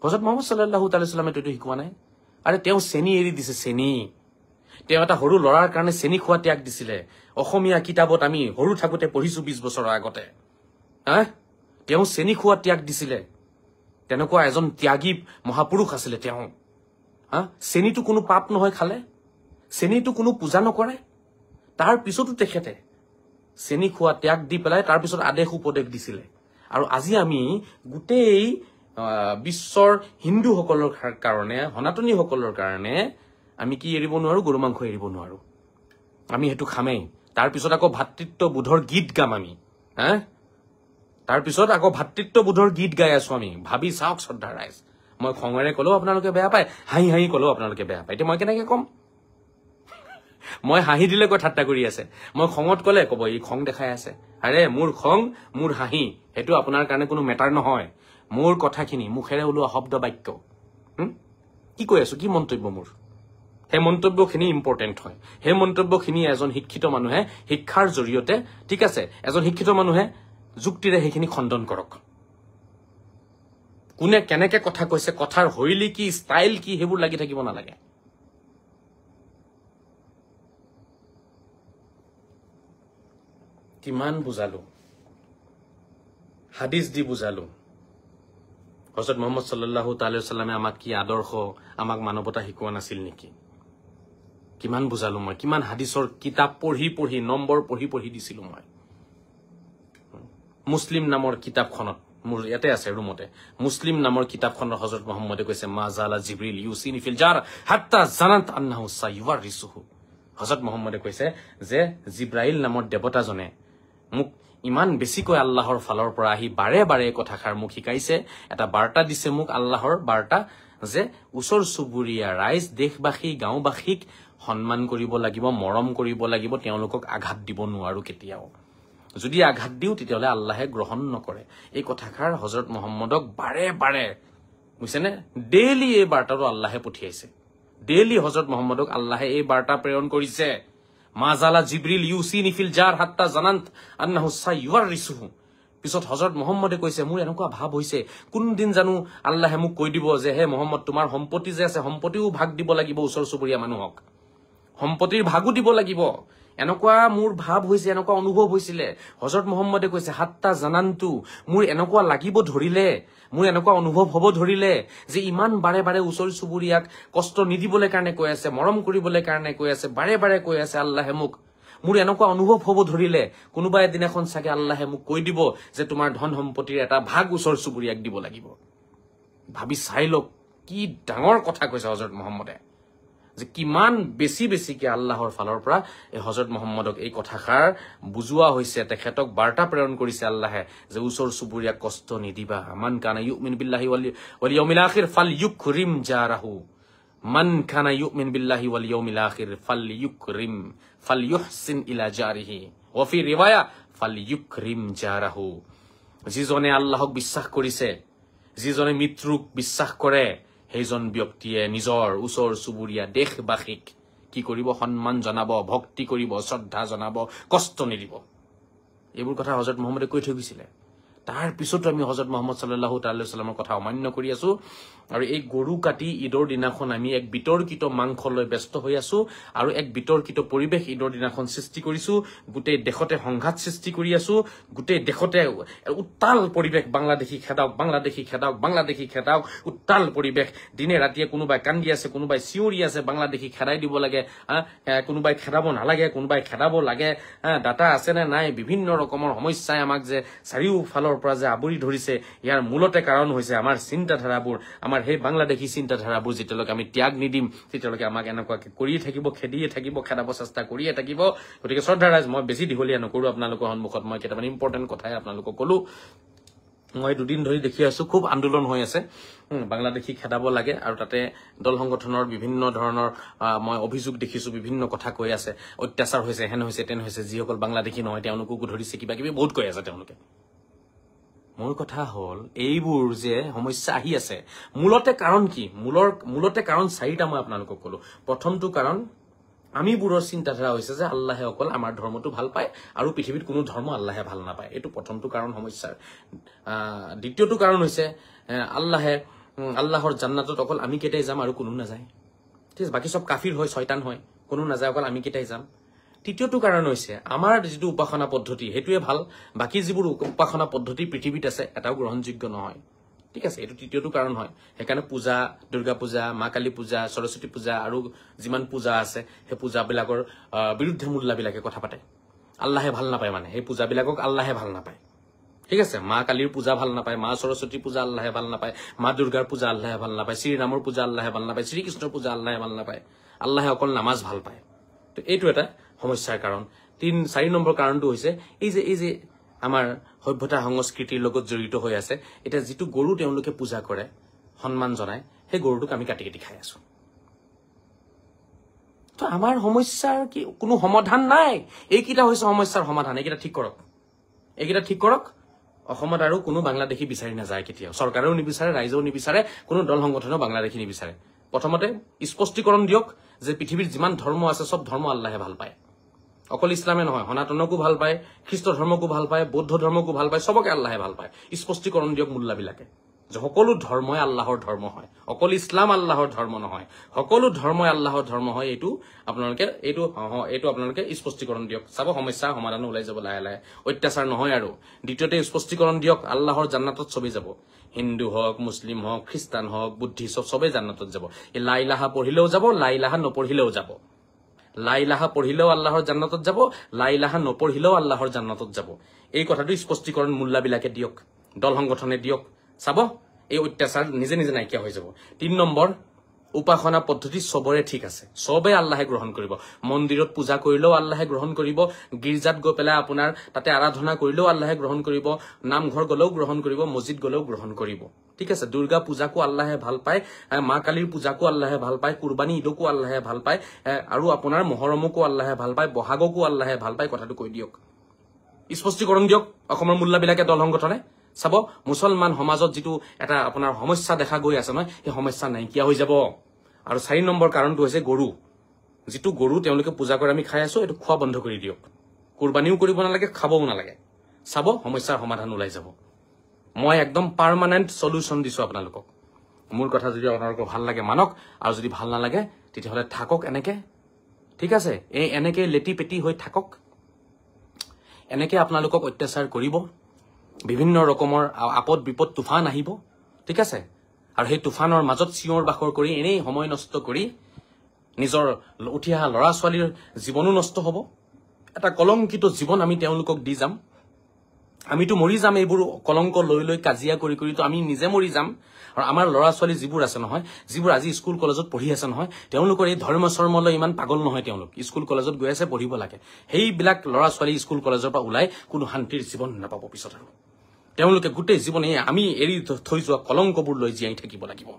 হযৰত মুহাম্মদ সাল্লাল্লাহু তাআলা সাল্লামে তো শিকোৱা নাই আৰে তেওঁ চেনি এৰি দিছে চেনি তেওঁ এটা সৰু লৰাৰ কাৰণে চেনি খোৱা ত্যাগ দিছিলে অসমীয়া কিতাপত আমি সৰু থাকোতে পঢ়িছো 20 বছৰৰ আগতে তেওঁ চেনি খোৱা ত্যাগ দিছিলে তেনেকুৱা এজন ত্যাগী মহাপুৰুষ আছিলে তেওঁ চেনিটো কোনো পাপ নহয় খালে চেনিটো কোনো পূজা নকৰে তাৰ পিছতো তেখেতে চেনি খোৱা ত্যাগ দি পেলাই তাৰ পিছত আদেশ উপদেশ দিছিলে আৰু আজি আমি গোটেই বিশ্বৰ হিন্দুসকলৰ কাৰণে সনাতনীসকলৰ কাৰণে আমি কি এৰিব নোৱাৰো গৰু মাংস এৰিব নোৱাৰো আমি হেতু খামেই তাৰ পিছত আকৌ ভাতৃত্ববোধৰ গীত গাম আমি তাৰ পিছত আকৌ ভাতৃত্ববোধৰ গীত গাই আছো আমি ভাবি চাওক শ্ৰদ্ধা ৰাইজ মই খঙেৰে কলো আপোনালোকে বেয়া পায় হাঁহি হাঁহি কলো আপোনালোকে বেয়া পায় এতিয়া মই কেনেকে কম মই হাঁহি দিলে কৈ ঠাট্টা কৰি আছে মই খঙত কলে কব এই খং দেখাই আছে আৰে মোৰ খং মোৰ হাঁহি হেতু আপোনাৰ কাৰণে কোনো মেটাৰ নহয় মোৰ কথাখিনি মুখেৰে ওলোৱা শব্দ বাক্য কি কৈ আছো কি মন্তব্য মোৰ হে মন্তব্যখিনি ইম্পৰ্টেন্ট হয় হে মন্তব্যখিনি এজন শিক্ষিত মানুহে শিক্ষাৰ জৰিয়তে ঠিক আছে এজন শিক্ষিত মানুহে যুক্তিৰে সেইখিনি খণ্ডন কৰক কোনে কেনেকে কথা কৈছে কথাৰ শৈলী কি ষ্টাইল কি হেবোৰ লাগি থাকিব নালাগে কিমান বুজালো হাদিস দি বুজালো হযৰত মুহাম্মদ সাল্লাল্লাহু তাআলা সাল্লামে আমাক কি আদৰ্শ আমাক মানৱতা শিকোৱা নাছিল নেকি কিমান বুজালো মই কিমান হাদিসৰ কিতাপ পঢ়ি পঢ়ি নম্বৰ পঢ়ি পঢ়ি দিছিলো মই মুসলিম নামৰ কিতাপখনত মোৰ ইয়াতে আছে ৰুমতে মুসলিম নামৰ কিতাপখনৰ হযৰত মুহাম্মদে কৈছে মা জালা জিবৰিল ইউসিনি ফিল জাৰ হাত্তা জানাত আন্নাহু সাইওয়াৰিসুহু হযৰত মুহাম্মদে কৈছে যে জিব্ৰাইল নামৰ দেৱতাজনে মোক ইমান বেছিকৈ আল্লাহৰ ফালৰ পৰা আহি বাৰে বাৰে কথাখাৰ মোক শিকাইছে এটা বাৰ্তা দিছে মোক আল্লাহৰ বাৰ্তা যে উচৰ সুবুৰীয়া ৰাইজ দেশবাসী গাঁওবাসীক সন্মান কৰিব লাগিব মৰম কৰিব লাগিব তেওঁলোকক আঘাত দিব নোৱাৰো কেতিয়াও যদি আঘাত দিও তেতিয়ালে আল্লাহে গ্ৰহণ নকৰে এই কথাখাৰ হযৰত মুহাম্মদক বাৰে বাৰে বুজিছেনে ডেইলি এই বাৰ্তাটো আল্লাহে পঠিয়াইছে ডেইলি হযৰত মুহাম্মদক আল্লাহে এই বাৰ্তা প্ৰেৰণ কৰিছে মাজালা জিবৰিল ইউসিনি ফিল জাৰ হাত্তা জানান্ত আন্নাহু সাইওয়াৰিসুহু পিছত হযৰত মুহাম্মদে কৈছে মোৰ এনেকুৱা ভাব হৈছে কোন দিন জানো আল্লাহে মোক কৈ দিব যে হে মুহাম্মদ তোমাৰ সম্পত্তি যে আছে সম্পত্তিও ভাগ দিব লাগিব ওচৰ চুবুৰীয়া মানুহক সম্পত্তিৰ ভাগো দিব লাগিব এনেকুৱা মোৰ ভাব হৈছে এনেকুৱা অনুভৱ হৈছিলে হযৰত মুহাম্মদে কৈছে হাত্তা জানান্তু মোৰ এনেকুৱা লাগিব ধৰিলে মোৰ এনেকুৱা অনুভৱ হ'ব ধৰিলে যে ইমান বাৰে বাৰে ওচৰ চুবুৰীয়াক কষ্ট নিদিবলৈ কাৰণে কৈ আছে মৰম কৰিবলৈ কাৰণে কৈ আছে বাৰে বাৰে কৈ আছে আল্লাহে মোক মোৰ এনেকুৱা অনুভৱ হ'ব ধৰিলে কোনোবা এদিনাখন চাগে আল্লাহে মোক কৈ দিব যে তোমাৰ ধন সম্পত্তিৰ এটা ভাগ ওচৰ চুবুৰীয়াক দিব লাগিব ভাবি চাই লওক কি ডাঙৰ কথা কৈছে হযৰত মুহাম্মদে যে কিমান বেছি বেছিকে আল্লাহৰ ফালৰ পৰা এই হযৰত মুহাম্মদক এই কথাখাৰ বুজোৱা হৈছে তেখেতক বাৰ্তা প্ৰেৰণ কৰিছে আল্লাহে যে ওচৰ চুবুৰীয়াক কষ্ট নিদিবা মান কানা ইউমিন বিল্লাহি ওয়াল ইয়াউমিল আখিৰ ফালয়ুকৰিম জাৰাহু মান কানা ইউমিন বিল্লাহি ওয়াল ইয়াউমিল আখিৰ ফালয়ুকৰিম ফালয়ুহসিন ইলা জাৰিহি ওয়া ফি ৰিওয়ায়া ফালয়ুকৰিম জাৰাহু যিজনে আল্লাহক বিশ্বাস কৰিছে যিজনে মৃত্যুক বিশ্বাস কৰে সেইজন ব্যক্তিয়ে নিজৰ ওচৰ চুবুৰীয়া দেশবাসীক কি কৰিব সন্মান জনাব ভক্তি কৰিব শ্ৰদ্ধা জনাব কষ্ট নিদিব এইবোৰ কথা হযৰত মুহাম্মদে কৈ থৈ গৈছিলে তাৰ পিছতো আমি হযৰত মুহাম্মদ সাল্লাল্লাহু তাআলা সাল্লামৰ কথা অমান্য কৰি আছো আৰু এই গৰু কাটি ঈদৰ দিনাখন আমি এক বিতৰ্কিত মাংস লৈ ব্যস্ত হৈ আছো আৰু এক বিতৰ্কিত পৰিবেশ ঈদৰ দিনাখন সৃষ্টি কৰিছো গোটেই দেশতে সংঘাত সৃষ্টি কৰি আছো গোটেই দেশতে উত্তাল পৰিবেশ বাংলাদেশী খেদাওক উত্তাল পৰিবেশ দিনে ৰাতিয়ে কোনোবাই কান্দি আছে কোনোবাই চিঞৰি আছে বাংলাদেশী খেদাই দিব লাগে কোনোবাই খেদাব নালাগে কোনোবাই খেদাব লাগে ডাটা আছে নে নাই বিভিন্ন ৰকমৰ সমস্যাই আমাক যে চাৰিওফালৰ পৰা যে আবৰি ধৰিছে ইয়াৰ মূলতে কাৰণ হৈছে আমাৰ চিন্তাধাৰাবোৰ আমাৰ হে বাংলাদেশী চিন্তাধাৰাবোৰ যেতিয়ালৈকে আমি ত্যাগ নিদিম তেতিয়ালৈকে আমাক এনেকুৱাকে কৰিয়ে থাকিব খেদিয়ে থাকিব খেদাব চেষ্টা কৰিয়ে থাকিব গতিকে শ্ৰদ্ধা ৰাইজ মই বেছি দীঘলীয়া নকৰো আপোনালোকৰ সন্মুখত মই কেইটামান ইম্পৰ্টেণ্ট কথাই আপোনালোকক কলো মই দুদিন ধৰি দেখি আছো খুব আন্দোলন হৈ আছে বাংলাদেশী খেদাব লাগে আৰু তাতে দল সংগঠনৰ বিভিন্ন ধৰণৰ মই অভিযোগ দেখিছো বিভিন্ন কথা কৈ আছে অত্যাচাৰ হৈছে হেন হৈছে তেন হৈছে যিসকল বাংলাদেশী নহয় তেওঁলোককো ধৰিছে কিবা কিবি বহুত কৈ আছে তেওঁলোকে মোৰ কথা হল এইবোৰ যে সমস্যা আহি আছে মূলতে কাৰণ কি মূলতে কাৰণ চাৰিটা মই আপোনালোকক কলো প্ৰথমটো কাৰণ আমিবোৰৰ চিন্তাধাৰা হৈছে যে আল্লাহে অকল আমাৰ ধৰ্মটো ভাল পায় আৰু পৃথিৱীত কোনো ধৰ্ম আল্লাহে ভাল নাপায় এটো প্ৰথমটো কাৰণ সমস্যাৰ দ্বিতীয়টো কাৰণ হৈছে আল্লাহে আল্লাহৰ জান্নাতত অকল আমি কেইটাই যাম আৰু কোনো নাযায় ঠিক আছে বাকি সব কাফিৰ হয় শয়তান হয় কোনো নাযায় অকল আমি কেইটাই যাম তৃতীয়টো কাৰণ হৈছে আমাৰ যেটো উপাসনা পদ্ধতি হেতুৱে ভাল বাকি যিবোৰ উপাসনা পদ্ধতি পৃথিৱীত আছে এটাও গ্ৰহণযোগ্য নহয় ঠিক আছে এটো তৃতীয়টো কাৰণ হয় হেকাৰণে পূজা দুৰ্গা পূজা মা কালী পূজা সৰস্বতী পূজা আৰু যিমান পূজা আছে হে পূজা বিলাকৰ বিৰুদ্ধে মুল্লা বিলাকে কথা পাতে আল্লাহে ভাল নাপায় মানে হে পূজা বিলাকক আল্লাহে ভাল নাপায় ঠিক আছে মা কালীৰ পূজা ভাল নাপায় মা সৰস্বতী পূজা আল্লাহে ভাল নাপায় মা দুৰ্গাৰ পূজা আল্লাহে ভাল নাপায় শ্ৰী ৰামৰ পূজা আল্লাহে ভাল নাপায় শ্ৰী কৃষ্ণৰ পূজা আল্লাহে ভাল নাপায় আল্লাহে অকল নামাজ ভাল পায় তো এইটো এটা সমস্যাৰ কাৰণ 4 নম্বৰ কাৰণটো হৈছে এই যে আমাৰ সভ্যতা সংস্কৃতিৰ লগত জড়িত হৈ আছে এটা যেটো গৰু তেওঁলোকে পূজা কৰে সন্মান জনায় সেই গৰুটোক আমি কাটি কাটি খাই আছো তো আমাৰ সমস্যাৰ কি কোনো সমাধান নাই এইকিটা হৈছে সমস্যাৰ সমাধান এইকিটা ঠিক কৰক অসমত আৰু কোনো বাংলাদেশী বিচাৰি না যায় কেতিয়াও চৰকাৰেও নিবিচাৰে ৰাইজেও নিবিচাৰে কোনো দল সংগঠনেও বাংলাদেশী নিবিচাৰে প্ৰথমতে স্পষ্টীকৰণ দিয়ক যে পৃথিৱীৰ যিমান ধৰ্ম আছে সব ধৰ্ম আল্লাহে ভাল পায় অকল ইছলামে নহয় সনাতনকো ভাল পায় খ্ৰীষ্ট ধৰ্মকো ভাল পায় বৌদ্ধ ধৰ্মকো ভাল পায় সবকে আল্লাহে ভাল পায় স্পষ্টীকৰণ দিয়ক মুল্লা বিলাকে যে সকলো ধৰ্মই আল্লাহৰ ধৰ্ম হয় অকল ইছলাম আল্লাহৰ ধৰ্ম নহয় সকলো ধৰ্মই আল্লাহৰ ধৰ্ম হয় এইটো আপোনালোকে স্পষ্টীকৰণ দিয়ক চাব সমস্যা সমাধান ওলাই যাব লাহে লাহে অত্যাচাৰ নহয় আৰু দ্বিতীয়তে স্পষ্টীকৰণ দিয়ক আল্লাহৰ জান্নাতত সবে যাব হিন্দু হওক মুছলিম হওক খ্ৰীষ্টান হওক বুদ্ধিষ্ট সবে জান্নাতত যাব এই লা ইলাহা পঢ়িলেও যাব লা ইলাহা নপঢ়িলেও যাব লা ইলাহা পঢ়িলেও আল্লাহৰ জান্নাতত যাব লা ইলাহা নপঢ়িলেও আল্লাহৰ জান্নাতত যাব এই কথাটো স্পষ্টীকৰণ মুল্লা বিলাকে দিয়ক দল সংগঠনে দিয়ক চাব এই অত্যাচাৰ নিজে নিজে নাইকিয়া হৈ যাব 3 নম্বৰ উপাসনা পদ্ধতি সবৰে ঠিক আছে সবে আল্লাহে গ্ৰহণ কৰিব মন্দিৰত পূজা কৰিলেও আল্লাহে গ্ৰহণ কৰিব গিৰ্জাত গৈ পেলাই আপোনাৰ তাতে আৰাধনা কৰিলেও আল্লাহে গ্ৰহণ কৰিব নামঘৰ গলেও গ্ৰহণ কৰিব মছজিদ গলেও গ্ৰহণ কৰিব ঠিক আছে দুৰ্গা পূজাকো আল্লাহে ভাল পায় মা কালীৰ পূজাকো আল্লাহে ভাল পায় কুৰবানী ঈদকো আল্লাহে ভাল পায় আৰু আপোনাৰ মহৰমকো আল্লাহে ভাল পায় বহাগকো আল্লাহে ভাল পায় কথাটো কৈ দিয়ক স্পষ্টীকৰণ দিয়ক অসমৰ মুল্লা বিলাকে দল সংগঠনে চাব মুছলমান সমাজত যেটো এটা আপোনাৰ সমস্যা দেখা গৈ আছে নহয় এই সমস্যা নাইকিয়া হৈ যাব আৰু 4 নম্বৰ কাৰণটো হৈছে গৰু যেটো গৰু তেওঁলোকে পূজা কৰে আমি খাই আছো এটো খোৱা বন্ধ কৰি দিয়ক কুৰবানীও কৰিব নালাগে খাবও নালাগে চাব সমস্যাৰ সমাধান ওলাই যাব মই একদম পাৰ্মানেন্ট সলিউশন দিছো আপোনালোকক মোৰ কথা যদি আপোনালোকক ভাল লাগে মানক আৰু যদি ভাল নালাগে তেতিয়াহলে থাকক এনেকে ঠিক আছে এই এনেকে লেটি পেটি হৈ থাকক এনেকে আপোনালোকক অত্যাচাৰ কৰিব বিভিন্ন ৰকমৰ আপদ বিপদ তুফান আহিব ঠিক আছে আৰু সেই তুফানৰ মাজত চিঞৰ বাখৰ কৰি এনেই সময় নষ্ট কৰি নিজৰ উঠি অহা লৰা ছোৱালীৰ জীৱনো নষ্ট হ'ব এটা কলংকিত জীৱন আমি তেওঁলোকক দি যাম আমিতো মৰি যাম এইবোৰ কলংক লৈ লৈ কাজিয়া কৰি কৰি তো আমি নিজে মৰি যাম আৰু আমাৰ লৰা ছোৱালী যিবোৰ আছে নহয় যিবোৰ আজি স্কুল কলেজত পঢ়ি আছে নহয় তেওঁলোকৰ এই ধৰ্ম চৰ্মলৈ ইমান পাগল নহয় তেওঁলোক স্কুল কলেজত গৈ আছে পঢ়িব লাগে সেইবিলাক লৰা ছোৱালী স্কুল কলেজৰ পৰা ওলাই কোনো শান্তিৰ জীৱন নাপাব পিছত আৰু তেওঁলোকে গোটেই জীৱনে আমি এৰি থৈ যোৱা কলংকবোৰ লৈ জীয়াই থাকিব লাগিব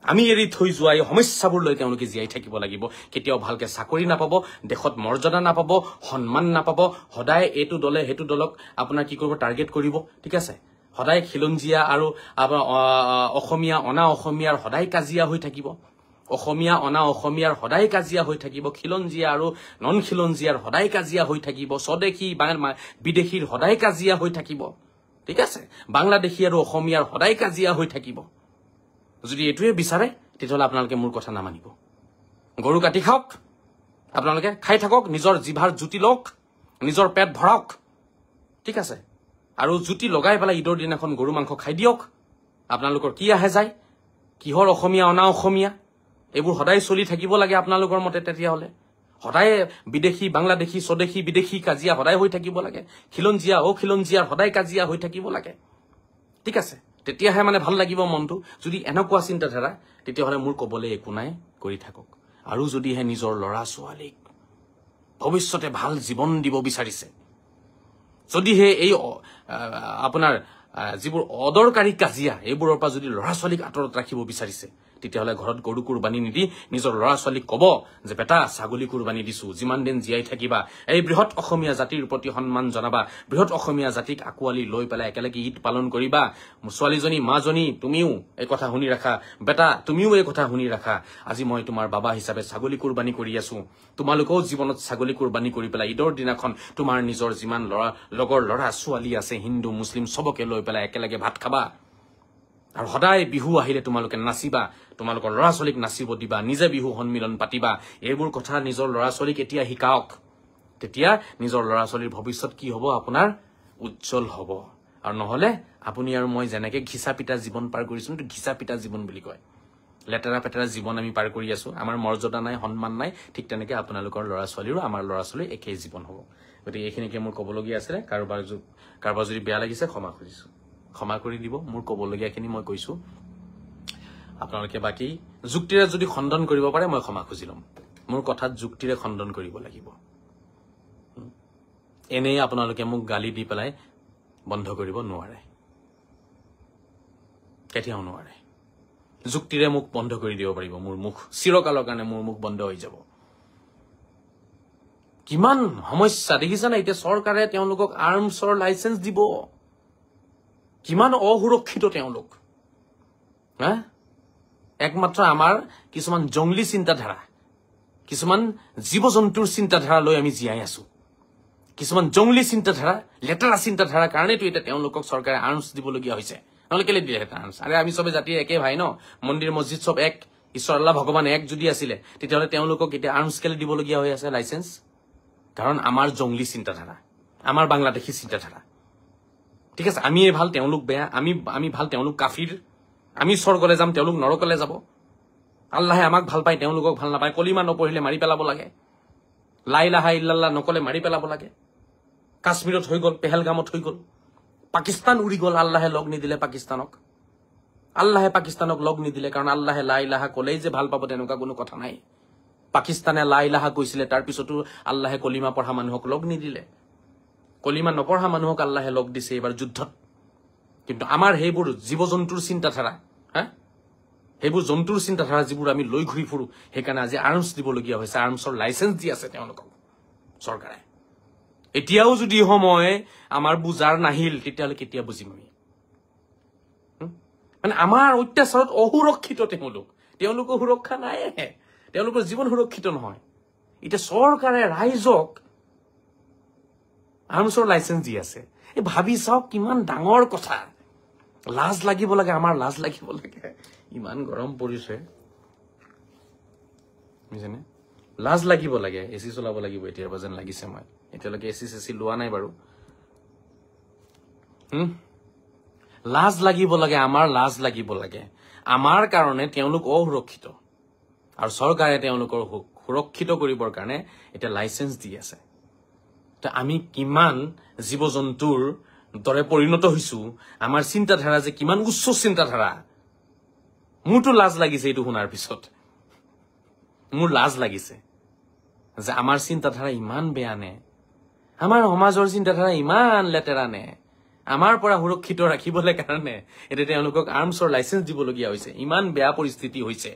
আমি এৰি থৈ যোৱা এই সমস্যাবোৰ লৈ তেওঁলোকে জীয়াই থাকিব লাগিব কেতিয়াও ভালকে চাকৰি নাপাব দেশত মৰ্যাদা নাপাব সন্মান নাপাব সদায় এইটো দলে হেতু দলক আপোনাৰ কি কৰিব টাৰ্গেট কৰিব ঠিক আছে সদায় খিলঞ্জিয়া আৰু অসমীয়া অনা অসমীয়াৰ সদায় কাজিয়া হৈ থাকিব অসমীয়া অনা অসমীয়াৰ সদায় কাজিয়া হৈ থাকিব খিলঞ্জিয়া আৰু নন খিলঞ্জিয়াৰ সদায় কাজিয়া হৈ থাকিব স্বদেশী বিদেশীৰ সদায় কাজিয়া হৈ থাকিব ঠিক আছে বাংলাদেশী আৰু অসমীয়াৰ সদায় কাজিয়া হৈ থাকিব যদি এটোৱে বিচাৰে তেতিয়াহলে আপোনালোকে মোৰ কথা নামানিব গৰু কাটি খাওক আপোনালোকে খাই থাকক নিজৰ জিভাৰ জুতি লওক নিজৰ পেট ভৰাওক ঠিক আছে আৰু জুতি লগাই পেলাই ঈদৰ দিনাখন গৰু মাংস খাই দিয়ক আপোনালোকৰ কি আহে যায় কিহৰ অসমীয়া অনা অসমীয়া এইবোৰ সদায় চলি থাকিব লাগে আপোনালোকৰ মতে তেতিয়াহলে সদায় বিদেশী বাংলাদেশী স্বদেশী বিদেশী কাজিয়া সদায় হৈ থাকিব লাগে খিলঞ্জিয়া খিলঞ্জিয়াৰ সদায় কাজিয়া হৈ থাকিব লাগে ঠিক আছে তেতিয়াহে মানে ভাল লাগিব মনটো যদি এনেকুৱা চিন্তাধাৰা তেতিয়াহলে মোৰ কবলৈ একো নাই কৰি থাকক আৰু যদিহে নিজৰ লৰা ছোৱালীক ভৱিষ্যতে ভাল জীৱন দিব বিচাৰিছে যদিহে এই আপোনাৰ যিবোৰ অদৰকাৰী কাজিয়া এইবোৰৰ পৰা যদি লৰা ছোৱালীক আঁতৰত ৰাখিব বিচাৰিছে তেতিয়াহলে ঘৰত গৰু কুৰবানী নিদি নিজৰ লৰা ছোৱালীক কব যে বেটা ছাগলী কুৰবানী দিছো যিমান দিন জীয়াই থাকিবা এই বৃহৎ অসমীয়া জাতিৰ প্ৰতি সন্মান জনাবা বৃহৎ অসমীয়া জাতিক আকুৱালি লৈ পেলাই একেলগে ঈদ পালন কৰিবা ছোৱালীজনী মাজনী তুমিও এই কথা শুনি ৰাখা বেটা তুমিও এই কথা শুনি ৰাখা আজি মই তোমাৰ বাবা হিচাপে ছাগলী কুৰবানী কৰি আছো তোমালোকেও জীৱনত ছাগলী কুৰবানী কৰি পেলাই ঈদৰ দিনাখন তোমাৰ নিজৰ যিমান লগৰ লৰা ছোৱালী আছে হিন্দু মুছলিম সবকে লৈ পেলাই একেলগে ভাত খাবা আৰু সদায় বিহু আহিলে তোমালোকে নাচিবা, তোমালোকৰ ল'ৰা ছোৱালীক নাচিব দিবা, নিজে বিহু সন্মিলন পাতিবা, এইবোৰ কথা নিজৰ ল'ৰা ছোৱালীক এতিয়া শিকাওক। তেতিয়া নিজৰ ল'ৰা ছোৱালীৰ ভৱিষ্যত কি হ'ব, আপোনাৰ উজ্জ্বল হ'ব। আৰু নহলে আপুনি আৰু মই যেনেকে ঘিচা পিটা জীৱন পাৰ কৰিছো, ঘিচা পিটা জীৱন বুলি কয়, লেতেৰা পেতেৰা জীৱন আমি পাৰ কৰি আছো, আমাৰ মৰ্যাদা নাই, সন্মান নাই, ঠিক তেনেকে আপোনালোকৰ ল'ৰা ছোৱালীৰো আমাৰ ল'ৰা ছোৱালীৰ একেই জীৱন হ'ব। গতিকে এইখিনিকে মোৰ ক'বলগীয়া আছিলে। কাৰোবাৰ যদি বেয়া লাগিছে ক্ষমা খুজিছো, ক্ষমা কৰি দিব। মোৰ ক'বলগীয়াখিনি মই কৈছো। আপোনালোকে বাকী যুক্তিৰে যদি খণ্ডন কৰিব পাৰে মই ক্ষমা খুজি ল'ম। মোৰ কথাত যুক্তিৰে খণ্ডন কৰিব লাগিব। এনেই আপোনালোকে মোক গালি দি পেলাই বন্ধ কৰিব নোৱাৰে, কেতিয়াও নোৱাৰে। যুক্তিৰে মোক বন্ধ কৰি দিব পাৰিব, মোৰ মুখ চিৰকালৰ কাৰণে মোৰ মুখ বন্ধ হৈ যাব। কিমান সমস্যা দেখিছানে? এতিয়া চৰকাৰে তেওঁলোকক আৰ্মছৰ লাইচেন্স দিব, কিমান অসুৰক্ষিত তেওঁলোক। একমাত্ৰ আমাৰ কিছুমান জংলী চিন্তাধাৰা, কিছুমান জীৱ জন্তুৰ চিন্তাধাৰা লৈ আমি জীয়াই আছো। কিছুমান জংলী চিন্তাধাৰা, লেতেৰা চিন্তাধাৰাৰ কাৰণেতো এতিয়া তেওঁলোকক চৰকাৰে আৰ্মছ দিবলগীয়া হৈছে। নহলে কেলে দিলে আৰ্মছ? আৰে আমি চবে জাতি একে ভাই ন, মন্দিৰ মছজিদ চব এক, ঈশ্বৰ আল্লাহ ভগৱান এক যদি আছিলে তেতিয়াহ'লে তেওঁলোকক এতিয়া আৰ্মছ কেলে দিবলগীয়া হৈ আছে লাইচেন্স? কাৰণ আমাৰ জংলী চিন্তাধাৰা, আমাৰ বাংলাদেশী চিন্তাধাৰা। ঠিক আছে, আমিয়ে ভাল তেওঁলোক বেয়া, আমি ভাল তেওঁলোক কাফিৰ, আমি স্বৰ্গলৈ যাম তেওঁলোক নৰকলৈ যাব, আল্লাহে আমাক ভাল পায় তেওঁলোকক ভাল নাপায়, কলিমা নপঢ়িলে মাৰি পেলাব লাগে, লা ইলাহা ইল্লাল্লাহ নকলে মাৰি পেলাব লাগে। কাশ্মীৰত হৈ গ'ল, পেহেলগামত হৈ গ'ল, পাকিস্তান উৰি গ'ল, আল্লাহে লগ নিদিলে পাকিস্তানক, আল্লাহে পাকিস্তানক লগ নিদিলে। কাৰণ আল্লাহে লা ইলাহা কলেই যে ভাল পাব তেনেকুৱা কোনো কথা নাই। পাকিস্তানে লা ইলাহা কৈছিলে, তাৰ পিছতো আল্লাহে কলিমা পঢ়া মানুহক লগ নিদিলে, কলিমা নপঢ়া মানুহক আল্লাহে লগ দিছে এইবাৰ যুদ্ধত। কিন্তু আমাৰ সেইবোৰ জীৱ জন্তুৰ চিন্তাধাৰা, সেইবোৰ জন্তুৰ চিন্তাধাৰা যিবোৰ আমি লৈ ঘূৰি ফুৰো, সেইকাৰণে আজি আৰ্মছ দিবলগীয়া হৈছে, আৰ্মছৰ লাইচেন্স দি আছে তেওঁলোকক চৰকাৰে। এতিয়াও যদি সময় আমাৰ বুজাৰ নাহিল, তেতিয়াহ'লে কেতিয়া বুজিম আমি? মানে আমাৰ অত্যাচাৰত অসুৰক্ষিত তেওঁলোকৰ সুৰক্ষা নাই, তেওঁলোকৰ জীৱন সুৰক্ষিত নহয়। এতিয়া চৰকাৰে ৰাইজক আৰ্মছৰ লাইচেন্স দি আছে। এই ভাবি চাওক কিমান ডাঙৰ কথা। লাজ লাগিব লাগে, আমাৰ লাজ লাগিব লাগে। ইমান গৰম পৰিছে বুজিছেনে? লাজ লাগিব লাগে। এচি চলাব লাগিব এতিয়াৰ পৰা যেন লাগিছে। মই এতিয়ালৈকে এচি চেচি লোৱা নাই বাৰু। লাজ লাগিব লাগে, আমাৰ লাজ লাগিব লাগে। আমাৰ কাৰণে তেওঁলোক অসুৰক্ষিত আৰু চৰকাৰে তেওঁলোকৰ সুৰক্ষিত কৰিবৰ কাৰণে এতিয়া লাইচেন্স দি আছে। আমি কিমান জীৱ জন্তুৰ দৰে পৰিণত হৈছো, আমাৰ চিন্তাধাৰা যে কিমান উচ্চ চিন্তাধাৰা। মোৰতো লাজ লাগিছে এইটো শুনাৰ পিছত, মোৰ লাজ লাগিছে যে আমাৰ চিন্তাধাৰা ইমান বেয়া নে, আমাৰ সমাজৰ চিন্তাধাৰা ইমান লেতেৰা নে। আমাৰ পৰা সুৰক্ষিত ৰাখিবলৈ কাৰণে এতিয়া তেওঁলোকক আৰ্মছৰ লাইচেন্স দিবলগীয়া হৈছে। ইমান বেয়া পৰিস্থিতি হৈছে।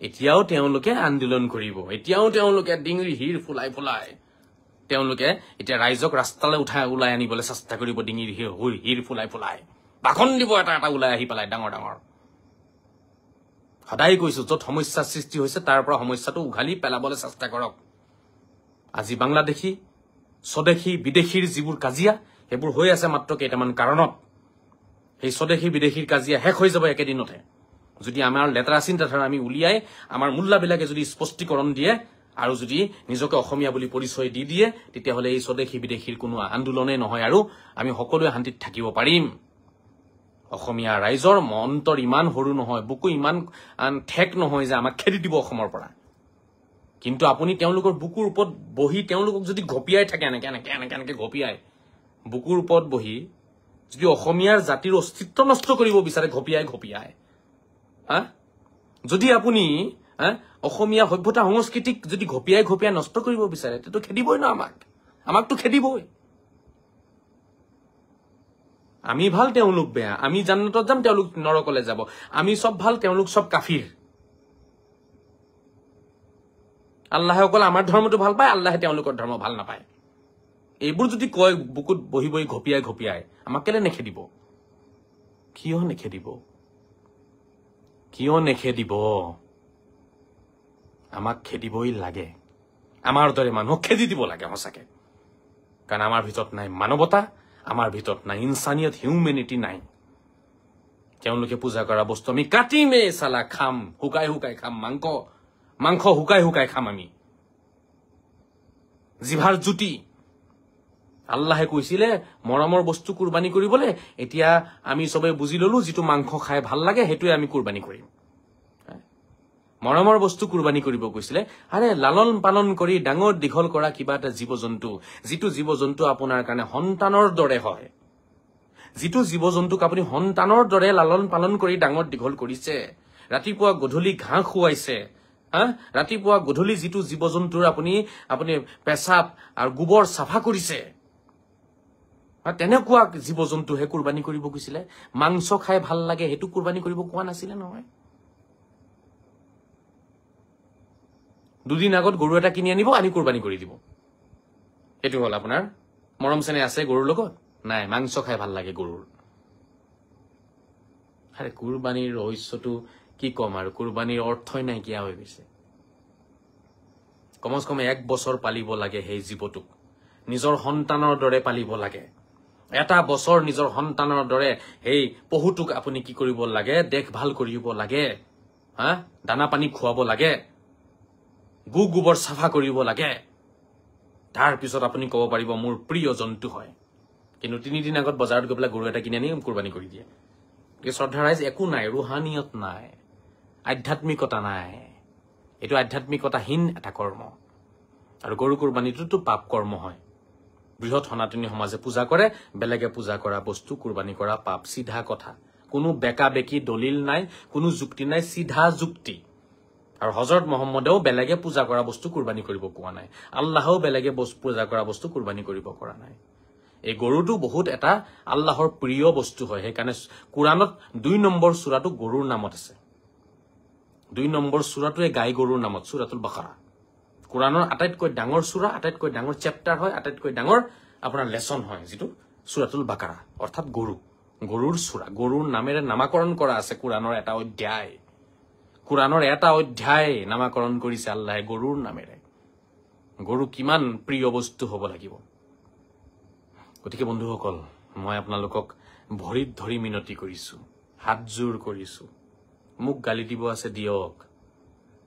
এতিয়াও তেওঁলোকে আন্দোলন কৰিব, এতিয়াও তেওঁলোকে ডিঙিৰ হিৰ ফুলাই ফুলাই তেওঁলোকে এতিয়া ৰাইজক ৰাস্তালৈ ওলাই আনিবলৈ চেষ্টা কৰিব। ডিঙিৰ হিৰ ফুলাই ফুলাই ভাষণ দিব, এটা এটা ওলাই আহি পেলাই ডাঙৰ ডাঙৰ। সদায় কৈছো, য'ত সমস্যাৰ সৃষ্টি হৈছে তাৰ পৰা সমস্যাটো উঘালি পেলাবলৈ চেষ্টা কৰক। আজি বাংলাদেশী, স্বদেশী, বিদেশীৰ যিবোৰ কাজিয়া, সেইবোৰ হৈ আছে মাত্ৰ কেইটামান কাৰণত। সেই স্বদেশী বিদেশীৰ কাজিয়া শেষ হৈ যাব একেদিনতে যদি আমাৰ লেতেৰা চিন্তাধাৰা আমি উলিয়াই আমাৰ মোল্লাবিলাকে যদি স্পষ্টীকৰণ দিয়ে আৰু যদি নিজকে অসমীয়া বুলি পৰিচয় দি দিয়ে, তেতিয়াহ'লে এই স্বদেশী বিদেশীৰ কোনো আন্দোলনেই নহয় আৰু আমি সকলোৱে শান্তিত থাকিব পাৰিম। অসমীয়া ৰাইজৰ মন্তৰ ইমান সৰু নহয়, বুকু ইমান ঠেক নহয় যে আমাক খেদি দিব অসমৰ পৰা। কিন্তু আপুনি তেওঁলোকৰ বুকুৰ ওপৰত বহি তেওঁলোকক যদি ঘপিয়াই থাকে, এনেকে ঘপিয়াই বুকুৰ ওপৰত বহি যদি অসমীয়াৰ জাতিৰ অস্তিত্ব নষ্ট কৰিব বিচাৰে, ঘপিয়াই যদি আপুনি অসমীয়া সভ্যতা সংস্কৃতিক যদি ঘপিয়াই নষ্ট কৰিব বিচাৰে, তেতিয়াতো খেদিবই ন আমাকতো খেদিবই। আমি ভাল তেওঁলোক বেয়া, আমি জান্নাতত যাম তেওঁলোক নৰকলে যাব, আমি চব ভাল তেওঁলোক চব কাফিৰ। আল্লাহে অকল আমাৰ ধৰ্মটো ভাল পায়, আল্লাহে তেওঁলোকৰ ধৰ্ম ভাল নাপায়। এইবোৰ যদি কয় বুকুত বহি বহি ঘপিয়াই আমাক কেলে নেখেদিব? কিয় নেখেদিব? আমাক খেদিবই লাগে। আমাৰ দৰে মানুহক খেদি দিব লাগে সঁচাকে। কাৰণ আমাৰ ভিতৰত নাই মানৱতা, আমাৰ ভিতৰত নাই ইনচানিয়ত, হিউমেনিটি নাই। তেওঁলোকে পূজা কৰা বস্তু আমি কাটিমেই চালা খাম, শুকাই শুকাই খাম, মাংস শুকাই শুকাই খাম আমি। জিভাৰ জুতি। আল্লাহে কৈছিলে মৰমৰ বস্তু কুৰবানী কৰিবলৈ, এতিয়া আমি চবে বুজি ললো যিটো মাংস খাই ভাল লাগে সেইটোৱে আমি কুৰবানী কৰিম। মৰমৰ বস্তু কুৰবানী কৰিব কৈছিলে। আৰে লালন পালন কৰি ডাঙৰ দীঘল কৰা কিবা এটা জীৱ জন্তু, যিটো জীৱ জন্তু আপোনাৰ কাৰণে সন্তানৰ দৰে হয়, যিটো জীৱ জন্তুক আপুনি সন্তানৰ দৰে লালন পালন কৰি ডাঙৰ দীঘল কৰিছে, ৰাতিপুৱা গধূলি ঘাঁহ খুৱাইছে, ৰাতিপুৱা গধূলি যিটো জীৱ জন্তুৰ আপুনি পেচাব আৰু গোবৰ চাফা কৰিছে, তেনেকুৱা জীৱ জন্তুহে কুৰবানী কৰিব গৈছিলে। মাংস খাই ভাল লাগে সেইটো কুৰবানী কৰিব কোৱা নাছিলে নহয়। দুদিন আগত গৰু এটা কিনি আনিব, আনি কুৰবানী কৰি দিব। সেইটো হল আপোনাৰ মৰম চেনেহ আছে গৰুৰ লগত? নাই, মাংস খাই ভাল লাগে গৰুৰ। আৰে কুৰবানীৰ ৰহস্যটো কি কম আৰু, কুৰবানীৰ অৰ্থই নাইকিয়া হৈ গৈছে। কমচ কম 1 বছৰ পালিব লাগে সেই জীৱটোক, নিজৰ সন্তানৰ দৰে পালিব লাগে। 1 বছৰ নিজৰ সন্তানৰ দৰে সেই পহুটোক আপুনি কি কৰিব লাগে? দেখভাল কৰিব লাগে, দানা পানী খুৱাব লাগে, গোবৰ চাফা কৰিব লাগে। তাৰ পিছত আপুনি ক'ব পাৰিব মোৰ প্ৰিয় জন্তু হয়। কিন্তু 3 দিন আগত বজাৰত গৈ পেলাই গৰু এটা কিনি আনি কুৰবানী কৰি দিয়ে। শ্ৰদ্ধা ৰাইজ, একো নাই, ৰুহানিয়ত নাই, আধ্যাত্মিকতা নাই। এইটো আধ্যাত্মিকতাহীন এটা কৰ্ম। আৰু গৰু কুৰবানীটোতো পাপ কৰ্ম হয়। বৃহৎ সনাতনী সমাজে পূজা কৰে, বেলেগে পূজা কৰা বস্তু কুৰবানী কৰা পাপ। চিধা কথা, কোনো বেকা বেকি দলিল নাই, কোনো যুক্তি নাই, চিধা যুক্তি। আৰু হজৰত মহম্মদেও বেলেগে পূজা কৰা বস্তু কুৰবানী কৰিব কোৱা নাই, আল্লাহেও বেলেগে পূজা কৰা বস্তু কুৰবানী কৰিব কৰা নাই। এই গৰুটো বহুত এটা আল্লাহৰ প্ৰিয় বস্তু হয়। সেইকাৰণে কোৰাণত 2 নম্বৰ সূৰাটো গৰুৰ নামত আছে। 2 নম্বৰ সূৰাটোৱে গাই গৰুৰ নামত, সূৰাতুল বাকাৰা। কোৰাণৰ আটাইতকৈ ডাঙৰ সূৰা, আটাইতকৈ ডাঙৰ চেপ্টাৰ হয়, আটাইতকৈ ডাঙৰ আপোনাৰ লেছন হয়, যিটো সূৰাতুল বাকাৰা, অৰ্থাৎ গৰুৰ সূৰা। গৰুৰ নামেৰে নামাকৰণ কৰা আছে কোৰাণৰ এটা অধ্যায়। কোৰাণৰ এটা অধ্যায় নামাকৰণ কৰিছে আল্লাহে গৰুৰ নামেৰে। গৰু কিমান প্ৰিয় বস্তু হ'ব লাগিব। গতিকে বন্ধুসকল, মই আপোনালোকক ভৰিত ধৰি মিনতি কৰিছো, হাতজোৰ কৰিছো। মোক গালি দিব আছে দিয়ক,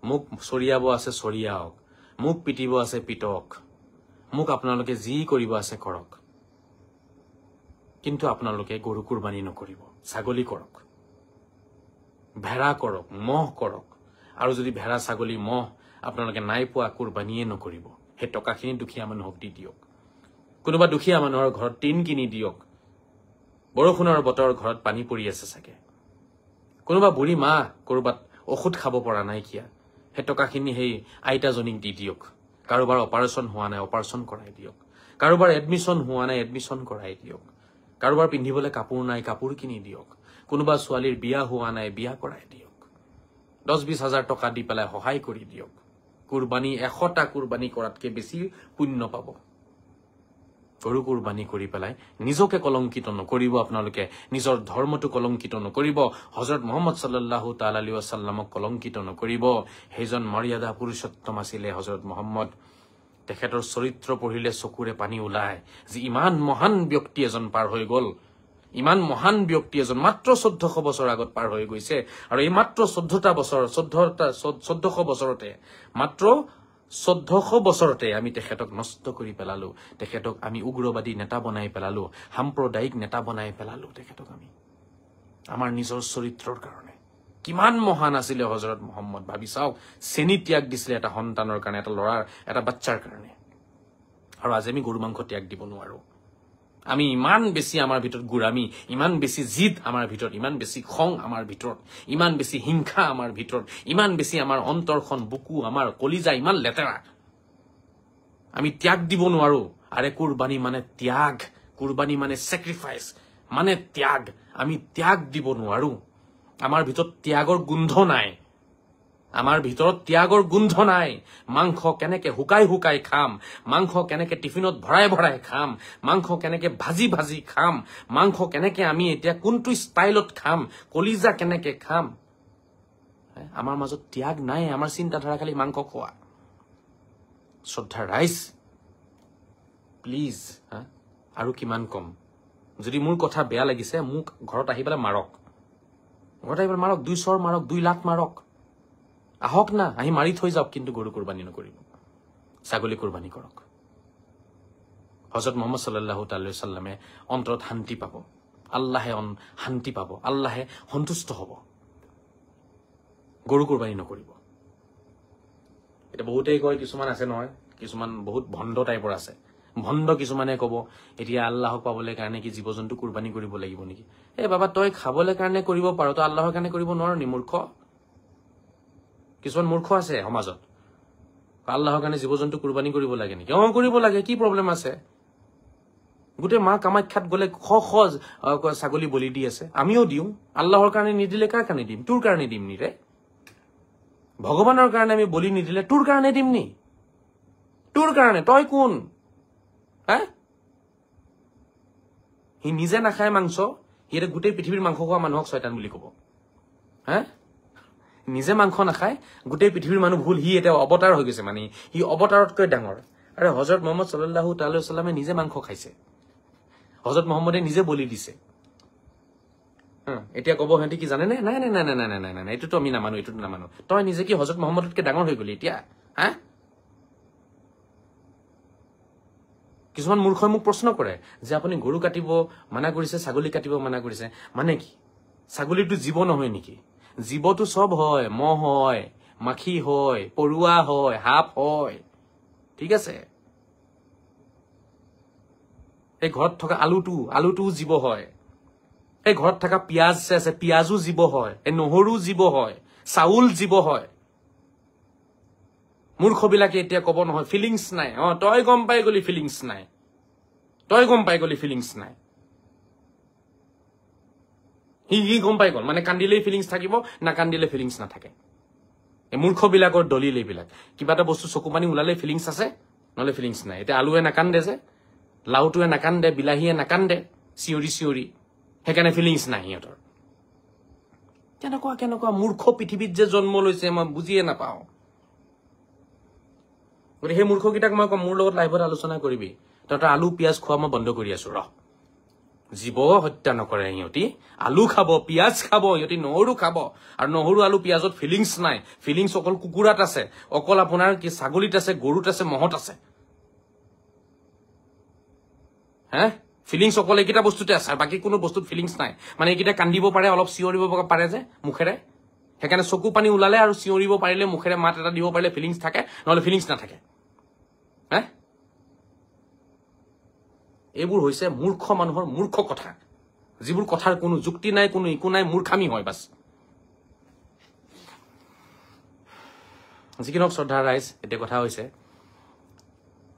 মোক চৰিয়াব আছে চৰিয়াওক, মোক পিটিব আছে পিটক, মোক আপোনালোকে যি কৰিব আছে কৰক। কিন্তু আপোনালোকে গৰু কুৰবানী নকৰিব, ছাগলী কৰক, ভেড়া কৰক, মহ কৰক। আৰু যদি ভেড়া ছাগলী মহ আপোনালোকে নাই পোৱা, কুৰবানীয়ে নকৰিব। সেই টকাখিনি দুখীয়া মানুহক দি দিয়ক। কোনোবা দুখীয়া মানুহৰ ঘৰত টিন কিনি দিয়ক। বৰষুণৰ বতৰ, ঘৰত পানী পৰি আছে চাগে। কোনোবা বুঢ়ী মা কৰবাত ঔষধ খাব পৰা নাইকিয়া, সেই টকাখিনি সেই আইতাজনীক দি দিয়ক। কাৰোবাৰ অপাৰেশ্যন হোৱা নাই, অপাৰেশ্যন কৰাই দিয়ক। কাৰোবাৰ এডমিশ্যন হোৱা নাই, এডমিশ্যন কৰাই দিয়ক। কাৰোবাৰ পিন্ধিবলৈ কাপোৰ নাই, কাপোৰ কিনি দিয়ক। কোনোবা ছোৱালীৰ বিয়া হোৱা নাই, বিয়া কৰাই দিয়ক। 10-20 হাজাৰ টকা দি পেলাই সহায় কৰি দিয়ক। কুৰবানী 100টা কুৰবানী কৰাতকে বেছি পুণ্য পাব। গৰু কুৰবানী কৰি পেলাই নিজকে কলংকিত নকৰিব। আপোনালোকে নিজৰ ধৰ্মটো কলংকিত নকৰিব। হযৰত মুহাম্মদ সাল্লাল্লাহু তাআলা আলাইহি ওয়াসাল্লামক কলংকিত নকৰিব। সেইজন মৰ্যাদা পুৰুষোত্তম আছিলে হযৰত মুহাম্মদ। তেখেতৰ চৰিত্ৰ পঢ়িলে চকুৰে পানী ওলায়। যে ইমান মহান ব্যক্তি এজন পাৰ হৈ গ'ল, ইমান মহান ব্যক্তি এজন মাত্ৰ 1400 বছৰ আগত পাৰ হৈ গৈছে। আৰু এই মাত্ৰ 1400 বছৰতে, মাত্ৰ 1400 বছৰতে আমি তেখেতক নষ্ট কৰি পেলালো। তেখেতক আমি উগ্ৰবাদী নেতা বনাই পেলালো, সাম্প্ৰদায়িক নেতা বনাই পেলালো তেখেতক আমি, আমাৰ নিজৰ চৰিত্ৰৰ কাৰণে। কিমান মহান আছিলে হযৰত মুহাম্মদ, ভাবি চাওক। চেনি ত্যাগ দিছিলে এটা সন্তানৰ কাৰণে, এটা ল'ৰাৰ, এটা বাচ্চাৰ কাৰণে। আৰু আজি আমি গৰু মাংস ত্যাগ দিব নোৱাৰো। আমি ইমান বেছি আমাৰ ভিতৰত গোৰামি, ইমান বেছি জিদ আমাৰ ভিতৰত, ইমান বেছি খং আমাৰ ভিতৰত, ইমান বেছি হিংসা আমাৰ ভিতৰত, ইমান বেছি আমাৰ অন্তৰখন, বুকু, আমাৰ কলিজা ইমান লেতেৰা, আমি ত্যাগ দিব নোৱাৰো। আৰে কুৰবানী মানে ত্যাগ, কুৰবানী মানে চেক্ৰিফাইচ, মানে ত্যাগ। আমি ত্যাগ দিব নোৱাৰো। আমাৰ ভিতৰত ত্যাগৰ গোন্ধ নাই, আমাৰ ভিতৰত ত্যাগৰ গোন্ধ নাই। মাংস কেনেকে শুকাই শুকাই খাম, মাংস কেনেকে টিফিনত ভৰাই ভৰাই খাম, মাংস কেনেকে ভাজি ভাজি খাম, মাংস কেনেকে আমি এতিয়া কোনটো ষ্টাইলত খাম, কলিজা কেনেকে খাম, আমাৰ মাজত ত্যাগ নাই। আমাৰ চিন্তাধাৰা খালি মাংস খোৱা। শ্ৰদ্ধা ৰাইজ, প্লিজ, আৰু কিমান কম। যদি মোৰ কথা বেয়া লাগিছে, মোক ঘৰত আহি পেলাই মাৰক, ঘৰত আহিব মাৰক 200 মাৰক 2 লাখ মাৰক আহক না আহি মাৰি থৈ যাওক কিন্তু গৰু কুৰবানী নকৰিব ছাগলী কুৰবানী কৰক হযৰত মুহাম্মদ সাল্লাল্লাহু তাআলা সাল্লামে অন্তৰত শান্তি পাব আল্লাহে শান্তি পাব আল্লাহে সন্তুষ্ট হ'ব গৰু কুৰবানী নকৰিব এটা বহুতেই কয় কিছুমান আছে নহয় কিছুমান বহুত ভণ্ড টাইপৰ আছে ভণ্ড কিছুমানে কব এতিয়া আল্লাহক পাবলৈ কাৰণে কি জীৱ-জন্তু কুৰবানী কৰিব লাগিব নেকি এ বাবা তই খাবলৈ কাৰণে কৰিব পাৰ তো আল্লাহৰ কাৰণে কৰিব নোৱাৰ নি মূৰ্খ কিছুমান মূৰ্খ আছে সমাজত আল্লাহৰ কাৰণে জীৱ-জন্তু কুৰবানী কৰিব লাগে নেকি কৰিব লাগে কি প্ৰব্লেম আছে গোটে মা কামাখ্যাত গলে ছাগলী বলি দি আছে আমিও দিও আল্লাহৰ কাৰণে নিদিলে কাৰ কাৰণে দিম তোৰ কাৰণে দিম নি ৰে ভগৱানৰ কাৰণে আমি বলি নিদিলে তোৰ কাৰণে দিম নি তোৰ কাৰণে তই কোন হি নিজে নাখায় মাংস হিৰে গোটেই পৃথিৱীৰ মাংস খোৱা মানুহক শয়তান বুলি কব নিজে মাংস নাখায় গোটেই পৃথিৱীৰ মানুহ ভুল হি এটা অৱতাৰ হৈ গৈছে মানে হি অৱতাৰতকৈ ডাঙৰ আৰে হযরত মুহাম্মদ সাল্লাল্লাহু তাআলা সাল্লামে নিজে মাংস খাইছে হযরত মুহাম্মদে নিজে বলি দিছে এতিয়া কব হেঁতি কি জানে নাই নাই নাই নাই নাই নাই নাই নাই এইটো আমি নামানো এইটো নামানো তই নিজে কি হযরত মুহাম্মদতকৈ ডাঙৰ হৈ গলি এতিয়া কিছুমান মূৰ্খই মোক প্ৰশ্ন কৰে যে আপুনি গৰু কাটিব মানা কৰিছে ছাগলী কাটিব মানা কৰিছে মানে কি ছাগলীটো জীৱ নহয় নেকি জীৱটো সব হয় মহ হয় মাখি হয় পৰুৱা হয় সাপ হয় ঠিক আছে এই ঘৰত থকা আলুটো জীৱ হয় এই ঘৰত থকা পিয়াজ আছে পিয়াজো জীৱ হয় এই নহৰু জীৱ হয় চাউল জীৱ হয় মূৰ্খবিলাকে এতিয়া কব নহয় ফিলিংছ নাই তই গম পাই গলি ফিলিংছ নাই তই গম পাই গলি ফিলিংছ নাই হি গম পাই গল মানে কান্দিলেই ফিলিংছ থাকিব না কান্দিলে ফিলিংছ নাথাকে এই মূৰ্খবিলাকৰ দলিল এইবিলাক কিবা এটা বস্তু চকু পানী ওলালে ফিলিংছ আছে নহলে ফিলিংছ নাই এতিয়া আলুৱে নাকান্দে যে লাউটোৱে নাকান্দে বিলাহীয়ে নাকান্দে চিঞৰি চিঞৰি সেইকাৰণে ফিলিংছ নাই সিহঁতৰ কেনেকুৱা মূৰ্খ পৃথিৱীত যে জন্ম লৈছে মই বুজিয়ে নাপাওঁ গতিকে সেই মূৰ্খকেইটাক মই কম মোৰ লগত লাইভত আলোচনা কৰিবি তই আলু পিয়াজ খোৱা মই বন্ধ কৰি আছো জীৱ হত্যা নকৰে সিহঁতি আলু খাব পিয়াজ খাব সিহঁতি নহৰু খাব আৰু নহৰু আলু পিয়াজত ফিলিংছ নাই ফিলিংছ অকল কুকুৰাত আছে অকল আপোনাৰ কি ছাগলীত আছে গৰুত আছে মহত আছে ফিলিংছ অকল এইকেইটা বস্তুতে আছে বাকী কোনো বস্তুত ফিলিংছ নাই মানে এইকেইটা কান্দিব পাৰে অলপ চিঞৰিব পাৰে যে মুখেৰে সেইকাৰণে চকু পানী ওলালে আৰু চিঞৰিব পাৰিলে মুখেৰে মাত এটা দিব পাৰিলে ফিলিংছ থাকে নহলে ফিলিংছ নাথাকে এইবোৰ হৈছে মূৰ্খ মানুহৰ মূৰ্খ কথা যিবোৰ কথাৰ কোনো যুক্তি নাই কোনো একো নাই মূৰ্খামি হয় বাস যিকি নহওক শ্ৰদ্ধা ৰাইজ এতিয়া কথা হৈছে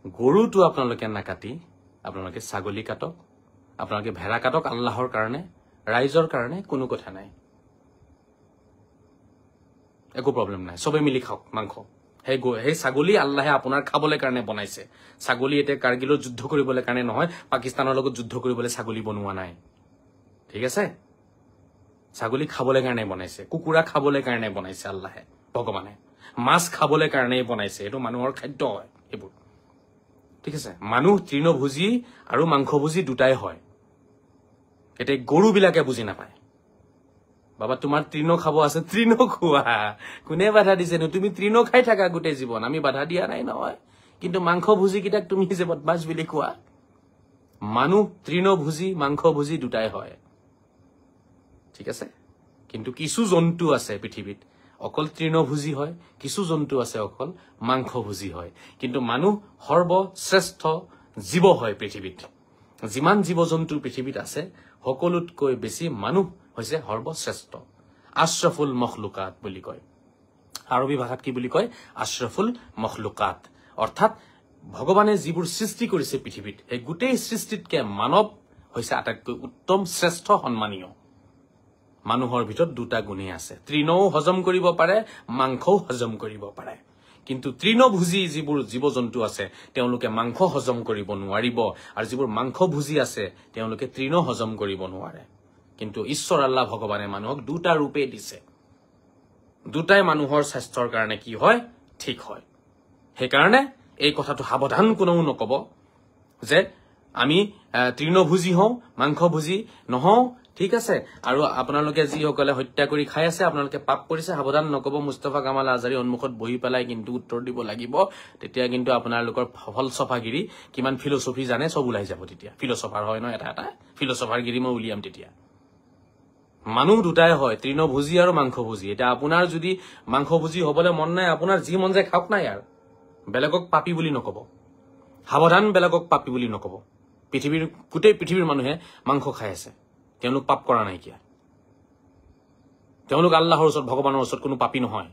গৰুটো আপোনালোকে নাকাটি আপোনালোকে ছাগলী কাটক আপোনালোকে ভেড়া কাটক আল্লাহৰ কাৰণে ৰাইজৰ কাৰণে কোনো কথা নাই একো প্ৰব্লেম নাই সবে মিলি খাওক মাংস সেই ছাগলী আল্লাহে আপোনাৰ খাবলৈ কাৰণে বনাইছে ছাগলী এতিয়া কাৰ্গিলত যুদ্ধ কৰিবলৈ কাৰণে নহয় পাকিস্তানৰ লগত যুদ্ধ কৰিবলৈ ছাগলী বনোৱা নাই ঠিক আছে ছাগলী খাবলৈ কাৰণে বনাইছে কুকুৰা খাবলৈ কাৰণে বনাইছে আল্লাহে ভগৱানে মাছ খাবলৈ কাৰণে বনাইছে এইটো মানুহৰ খাদ্য হয় এইবোৰ ঠিক আছে মানুহ তৃণভোজী আৰু মাংসভোজী দুটাই হয় এতিয়া গৰুবিলাকে বুজি নাপায় বাবা তোমাৰ তৃণ খাব আছে তৃণ খোৱা কোনে বাধা দিছে তুমি তৃণ খাই থাকা গোটেই জীৱন আমি বাধা দিয়া নাই নহয় কিন্তু মাংসভোজী কিটাক তুমি যে বদমাছ বুলি কোৱা মানুহ তৃণভোজী মাংসভোজী দুটাই হয় ঠিক আছে কিন্তু কিছু জন্তু আছে পৃথিৱীত অকল তৃণভোজী হয় কিছু জন্তু আছে অকল মাংসভোজী হয় কিন্তু মানুহ সৰ্বশ্ৰেষ্ঠ জীৱ হয় পৃথিৱীত যিমান জীৱ-জন্তু পৃথিৱীত আছে সকলোতকৈ বেছি মানুহ হৈছে সৰ্বশ্ৰেষ্ঠ আশৰাফুল মখলুকাত বুলি কয় আৰবী ভাষাত কি বুলি কয় আশৰাফুল মখলুকাত অৰ্থাৎ ভগৱানে যিবোৰ সৃষ্টি কৰিছে পৃথিৱীত এই গোটেই সৃষ্টিতকে মানৱ হৈছে আটাইতকৈ উত্তম শ্ৰেষ্ঠ সন্মানীয় মানুহৰ ভিতৰত দুটা গুণেই আছে তৃণও হজম কৰিব পাৰে মাংসও হজম কৰিব পাৰে কিন্তু তৃণভোজী যিবোৰ জীৱ-জন্তু আছে তেওঁলোকে মাংস হজম কৰিব নোৱাৰিব আৰু যিবোৰ মাংসভোজী আছে তেওঁলোকে তৃণ হজম কৰিব নোৱাৰে কিন্তু ঈশ্বৰ আল্লাহ ভগৱানে মানুহক দুটা ৰূপে দিছে দুটাই মানুহৰ স্বাস্থ্যৰ কাৰণে কি হয় ঠিক হয় সেইকাৰণে এই কথাটো সাৱধান কোনেও নকব যে আমি তৃণভোজী হওঁ মাংসভোজী নহওঁ ঠিক আছে আৰু আপোনালোকে যিসকলে হত্যা কৰি খাই আছে আপোনালোকে পাপ কৰিছে সাৱধান নকব মুস্তাফা কামাল আজাৰী সন্মুখত বহি পেলাই কিন্তু উত্তৰ দিব লাগিব তেতিয়া কিন্তু আপোনালোকৰ ফলসফাগিৰি কিমান ফিলচফি জানে সব ওলাই যাব তেতিয়া ফিলচফাৰ হয় ন এটা ফিলচফাৰ গিৰি মই উলিয়াম তেতিয়া মানুহ দুটাই হয় তৃণভোজী আৰু মাংসভোজী এটা আপোনাৰ যদি মাংসভোজী হবলৈ মন নাই আপোনাৰ যি মন যায় খাওক না ইয়াৰ বেলেগক পাপী বুলি নকব সাৱধান বেলেগক পাপী বুলি নকব গোটেই পৃথিৱীৰ মানুহে মাংস খাই আছে তেওঁলোক পাপ কৰা নাই কিয়া তেওঁলোক আল্লাহৰ ওচৰত ভগৱানৰ ওচৰত কোনো পাপী নহয়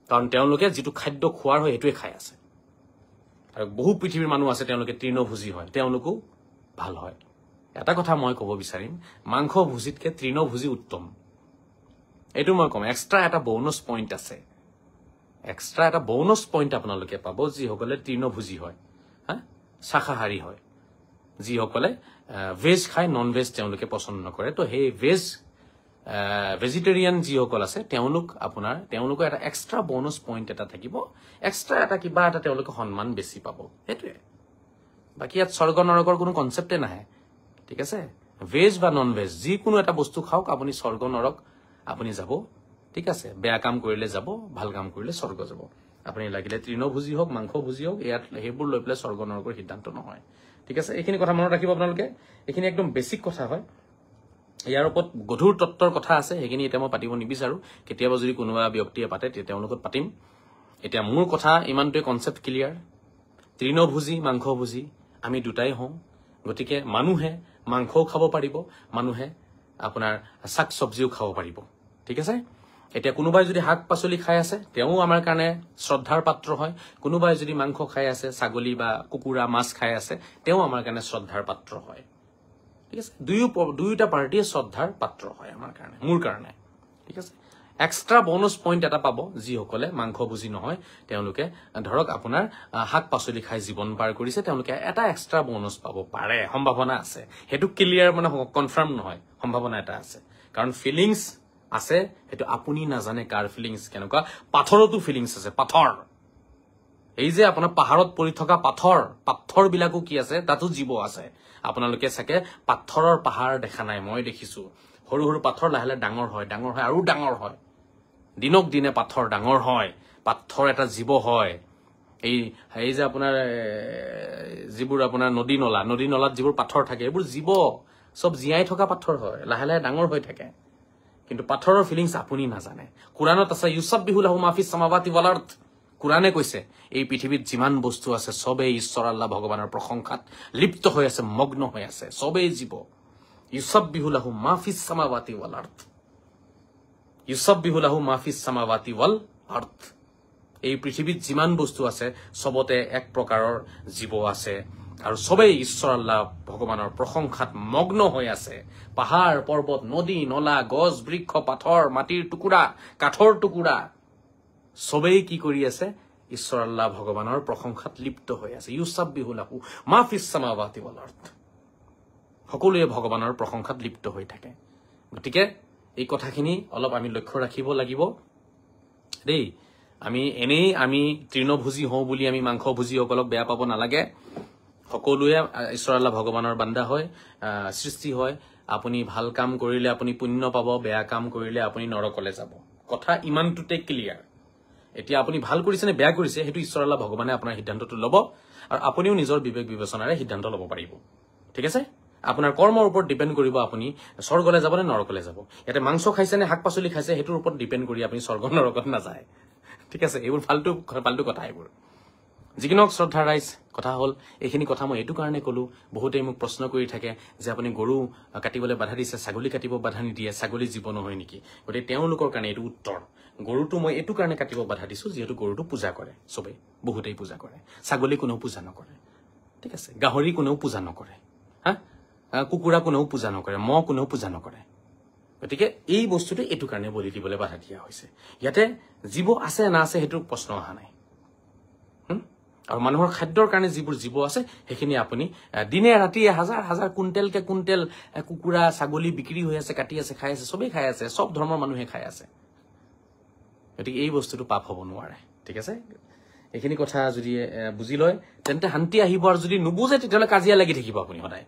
কাৰণ তেওঁলোকে যিটো খাদ্য খোৱাৰ হয় সেইটোৱে খাই আছে আৰু বহু পৃথিৱীৰ মানুহ আছে তেওঁলোকে তৃণভোজী হয় তেওঁলোকো ভাল হয় এটা কথা মই ক'ব বিচাৰিম মাংসভোজীতকে তৃণভোজী উত্তম এইটো মই কম এক্সট্ৰা এটা বোনাছ পইণ্ট আছে এক্সট্ৰা এটা বোনাছ পইণ্ট আপোনালোকে পাব যিসকলে তৃণভোজী হয় হা শাকাহাৰী হয় যিসকলে ভেজ খায় নন ভেজ তেওঁলোকে পছন্দ নকৰে তো সেই ভেজিটেৰিয়ান যিসকল আছে তেওঁলোকৰ এটা এক্সট্ৰা বোনাছ পইণ্ট এটা থাকিব এক্সট্ৰা এটা কিবা এটা তেওঁলোকে সন্মান বেছি পাব সেইটোৱে বাকী ইয়াত স্বৰ্গ নৰকৰ কোনো কনচেপ্টে নাহে ঠিক আছে ভেজ বা নন ভেজ যিকোনো এটা বস্তু খাওক আপুনি স্বৰ্গ নৰক আপুনি যাব ঠিক আছে বেয়া কাম কৰিলে যাব ভাল কাম কৰিলে স্বৰ্গ যাব আপুনি লাগিলে তৃণভোজী হওক মাংসভোজী হওক ইয়াত সেইবোৰ লৈ পেলাই স্বৰ্গ নৰকৰ সিদ্ধান্ত নহয় ঠিক আছে এইখিনি কথা মনত ৰাখিব আপোনালোকে এইখিনি একদম বেছিক কথা হয় ইয়াৰ ওপৰত গধুৰ তত্ত্বৰ কথা আছে সেইখিনি এতিয়া মই পাতিব নিবিচাৰো কেতিয়াবা যদি কোনোবা ব্যক্তিয়ে পাতে তেতিয়া তেওঁলোকত পাতিম এতিয়া মোৰ কথা ইমানটোৱে কনচেপ্ট ক্লিয়াৰ তৃণভোজী মাংসভোজী আমি দুটাই হওঁ গতিকে মানুহে মাংসও খাব পাৰিব মানুহে আপোনাৰ শাক চব্জিও খাব পাৰিব ঠিক আছে এতিয়া কোনোবাই যদি শাক পাচলি খাই আছে তেওঁ আমাৰ কাৰণে শ্ৰদ্ধাৰ পাত্ৰ হয় কোনোবাই যদি মাংস খাই আছে ছাগলী বা কুকুৰা মাছ খাই আছে তেওঁ আমাৰ কাৰণে শ্ৰদ্ধাৰ পাত্ৰ হয় ঠিক আছে দুয়োটা পাৰ্টিয়ে শ্ৰদ্ধাৰ পাত্ৰ হয় আমাৰ কাৰণে মোৰ কাৰণে ঠিক আছে এক্সট্ৰা বোনাছ পইণ্ট এটা পাব যিসকলে মাংসভোজী নহয় তেওঁলোকে ধৰক আপোনাৰ শাক পাচলি খাই জীৱন পাৰ কৰিছে তেওঁলোকে এটা এক্সট্ৰা বোনাছ পাব পাৰে সম্ভাৱনা আছে সেইটো ক্লিয়াৰ মানে কনফাৰ্ম নহয় সম্ভাৱনা এটা আছে কাৰণ ফিলিংছ আছে সেইটো আপুনি নাজানে কাৰ ফিলিংছ কেনেকুৱা পাথৰতো ফিলিংছ আছে পাথৰ এই যে আপোনাৰ পাহাৰত পৰি থকা পাথৰ বিলাকো কি আছে তাতো জীৱ আছে আপোনালোকে চাগে পাথৰৰ পাহাৰ দেখা নাই মই দেখিছো সৰু সৰু পাথৰ লাহে লাহে ডাঙৰ হয় আৰু ডাঙৰ হয় দিনক দিনে পাথৰ ডাঙৰ হয় পাথৰ এটা জীৱ হয় এই যে আপোনাৰ যিবোৰ আপোনাৰ নদী নলাত যিবোৰ পাথৰ থাকে এইবোৰ জীৱ সব জীয়াই থকা পাথৰ হয় লাহে লাহে ডাঙৰ হৈ থাকে কিন্তু পাথৰৰ ফিলিংছ আপুনি নাজানে কুৰাণত আছে ইউছাব্বিহু লাহু মা ফিছ সামাৱাতি ওয়াল আৰদ কুৰাণে কৈছে এই পৃথিৱীত যিমান বস্তু আছে সবেই ঈশ্বৰ আল্লাহ ভগৱানৰ প্ৰশংসাত লিপ্ত হৈ আছে মগ্ন হৈ আছে সবেই জীৱ ইউছাব্বিহু লাহু মা ফিছ সামাৱাতি ওয়াল আৰদ ইউছাব্বিহু লাহু মা ফিছ সামাৱাতি ওয়াল আৰদ এই পৃথিৱীত যিমান বস্তু আছে সবতে এক প্ৰকাৰৰ জীৱ আছে আৰু সবেই ঈশ্বৰ আল্লাহ ভগৱানৰ প্ৰশংসাত মগ্ন হৈ আছে পাহাৰ পৰ্বত নদী নলা গছ বৃক্ষ পাথৰ মাটিৰ টুকুৰা কাঠৰ টুকুৰা সবেই কি কৰি আছে ঈশ্বৰ আল্লাহ ভগৱানৰ প্ৰশংসাত লিপ্ত হৈ আছে ইউছাব্বিহু লাহু মা ফিছ সামাৱাতি ওয়াল আৰদ সকলোৱে ভগৱানৰ প্ৰশংসাত লিপ্ত হৈ থাকে গতিকে এই কথাখিনি অলপ আমি লক্ষ্য ৰাখিব লাগিব দেই আমি তৃণভোজী হওঁ বুলি আমি মাংসভোজীসকলক বেয়া পাব নালাগে সকলোৱে ঈশ্বৰ আল্লাহ ভগৱানৰ বান্দা হয় সৃষ্টি হয় আপুনি ভাল কাম কৰিলে আপুনি পুণ্য পাব বেয়া কাম কৰিলে আপুনি নৰকলৈ যাব কথা ইমানটোতে ক্লিয়াৰ এতিয়া আপুনি ভাল কৰিছে নে বেয়া কৰিছে সেইটো ঈশ্বৰ আল্লাহ ভগৱানে আপোনাৰ সিদ্ধান্তটো ল'ব আৰু আপুনিও নিজৰ বিবেক বিবেচনাৰে সিদ্ধান্ত ল'ব পাৰিব ঠিক আছে আপোনাৰ কৰ্মৰ ওপৰত ডিপেণ্ড কৰিব আপুনি স্বৰ্গলৈ যাব নে নৰকলৈ যাব ইয়াতে মাংস খাইছে নে শাক পাচলি খাইছে সেইটোৰ ওপৰত ডিপেণ্ড কৰি আপুনি স্বৰ্গ নৰকত নাযায় ঠিক আছে এইবোৰ ফাল্টু কথা এইবোৰ যিকিনক শ্ৰদ্ধা ৰাইজ কথা হ'ল এইখিনি কথা মই এইটো কাৰণে ক'লো বহুতেই মোক প্ৰশ্ন কৰি থাকে যে আপুনি গৰু কাটিবলৈ বাধা দিছে ছাগলী কাটিব বাধা নিদিয়ে ছাগলী জীৱ নহয় নেকি গতিকে তেওঁলোকৰ কাৰণে এইটো উত্তৰ গৰুটো মই এইটো কাৰণে কাটিব বাধা দিছো যিহেতু গৰুটো পূজা কৰে চবেই বহুতেই পূজা কৰে ছাগলী কোনেও পূজা নকৰে ঠিক আছে গাহৰি কোনেও পূজা নকৰে হা কুকুৰা কোনেও পূজা নকৰে মহ কোনেও পূজা নকৰে গতিকে এই বস্তুটো এইটো কাৰণে বলি দিবলৈ বাধা দিয়া হৈছে ইয়াতে জীৱ আছে না আছে সেইটো প্ৰশ্ন অহা নাই আৰু মানুহৰ খাদ্যৰ কাৰণে যিবোৰ জীৱ আছে সেইখিনি আপুনি দিনে ৰাতিয়ে হাজাৰ হাজাৰ কুইণ্টেলকে কুইণ্টেল কুকুৰা ছাগলী বিক্ৰী হৈ আছে কাটি আছে খাই আছে চবেই খাই আছে সব ধৰ্মৰ মানুহে খাই আছে গতিকে এই বস্তুটো পাপ হ'ব নোৱাৰে ঠিক আছে এইখিনি কথা যদি বুজি লয় তেন্তে শান্তি আহিব আৰু যদি নুবুজে তেতিয়াহ'লে কাজিয়া লাগি থাকিব আপুনি সদায়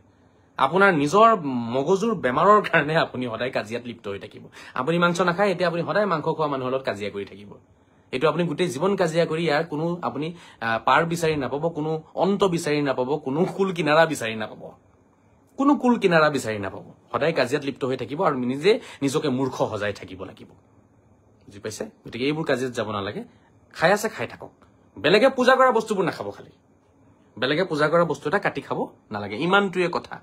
আপোনাৰ নিজৰ মগজুৰ বেমাৰৰ কাৰণে আপুনি সদায় কাজিয়াত লিপ্ত হৈ থাকিব আপুনি মাংস নাখায় এতিয়া আপুনি সদায় মাংস খোৱা মানুহৰ লগত কাজিয়া কৰি থাকিব এইটো আপুনি গোটেই জীৱন কাজিয়া কৰি ইয়াৰ কোনো আপুনি পাৰ বিচাৰি নাপাব কোনো অন্ত বিচাৰি নাপাব কোনো কুল কিনাৰা বিচাৰি নাপাব কোনো কুল কিনাৰা বিচাৰি নাপাব সদায় কাজিয়াত লিপ্ত হৈ থাকিব আৰু নিজে নিজকে মূৰ্খ সজাই থাকিব লাগিব বুজি পাইছে গতিকে এইবোৰ কাজিয়াত যাব নালাগে খাই আছে খাই থাকক বেলেগে পূজা কৰা বস্তুবোৰ নাখাব খালি বেলেগে পূজা কৰা বস্তু এটা কাটি খাব নালাগে ইমানটোৱে কথা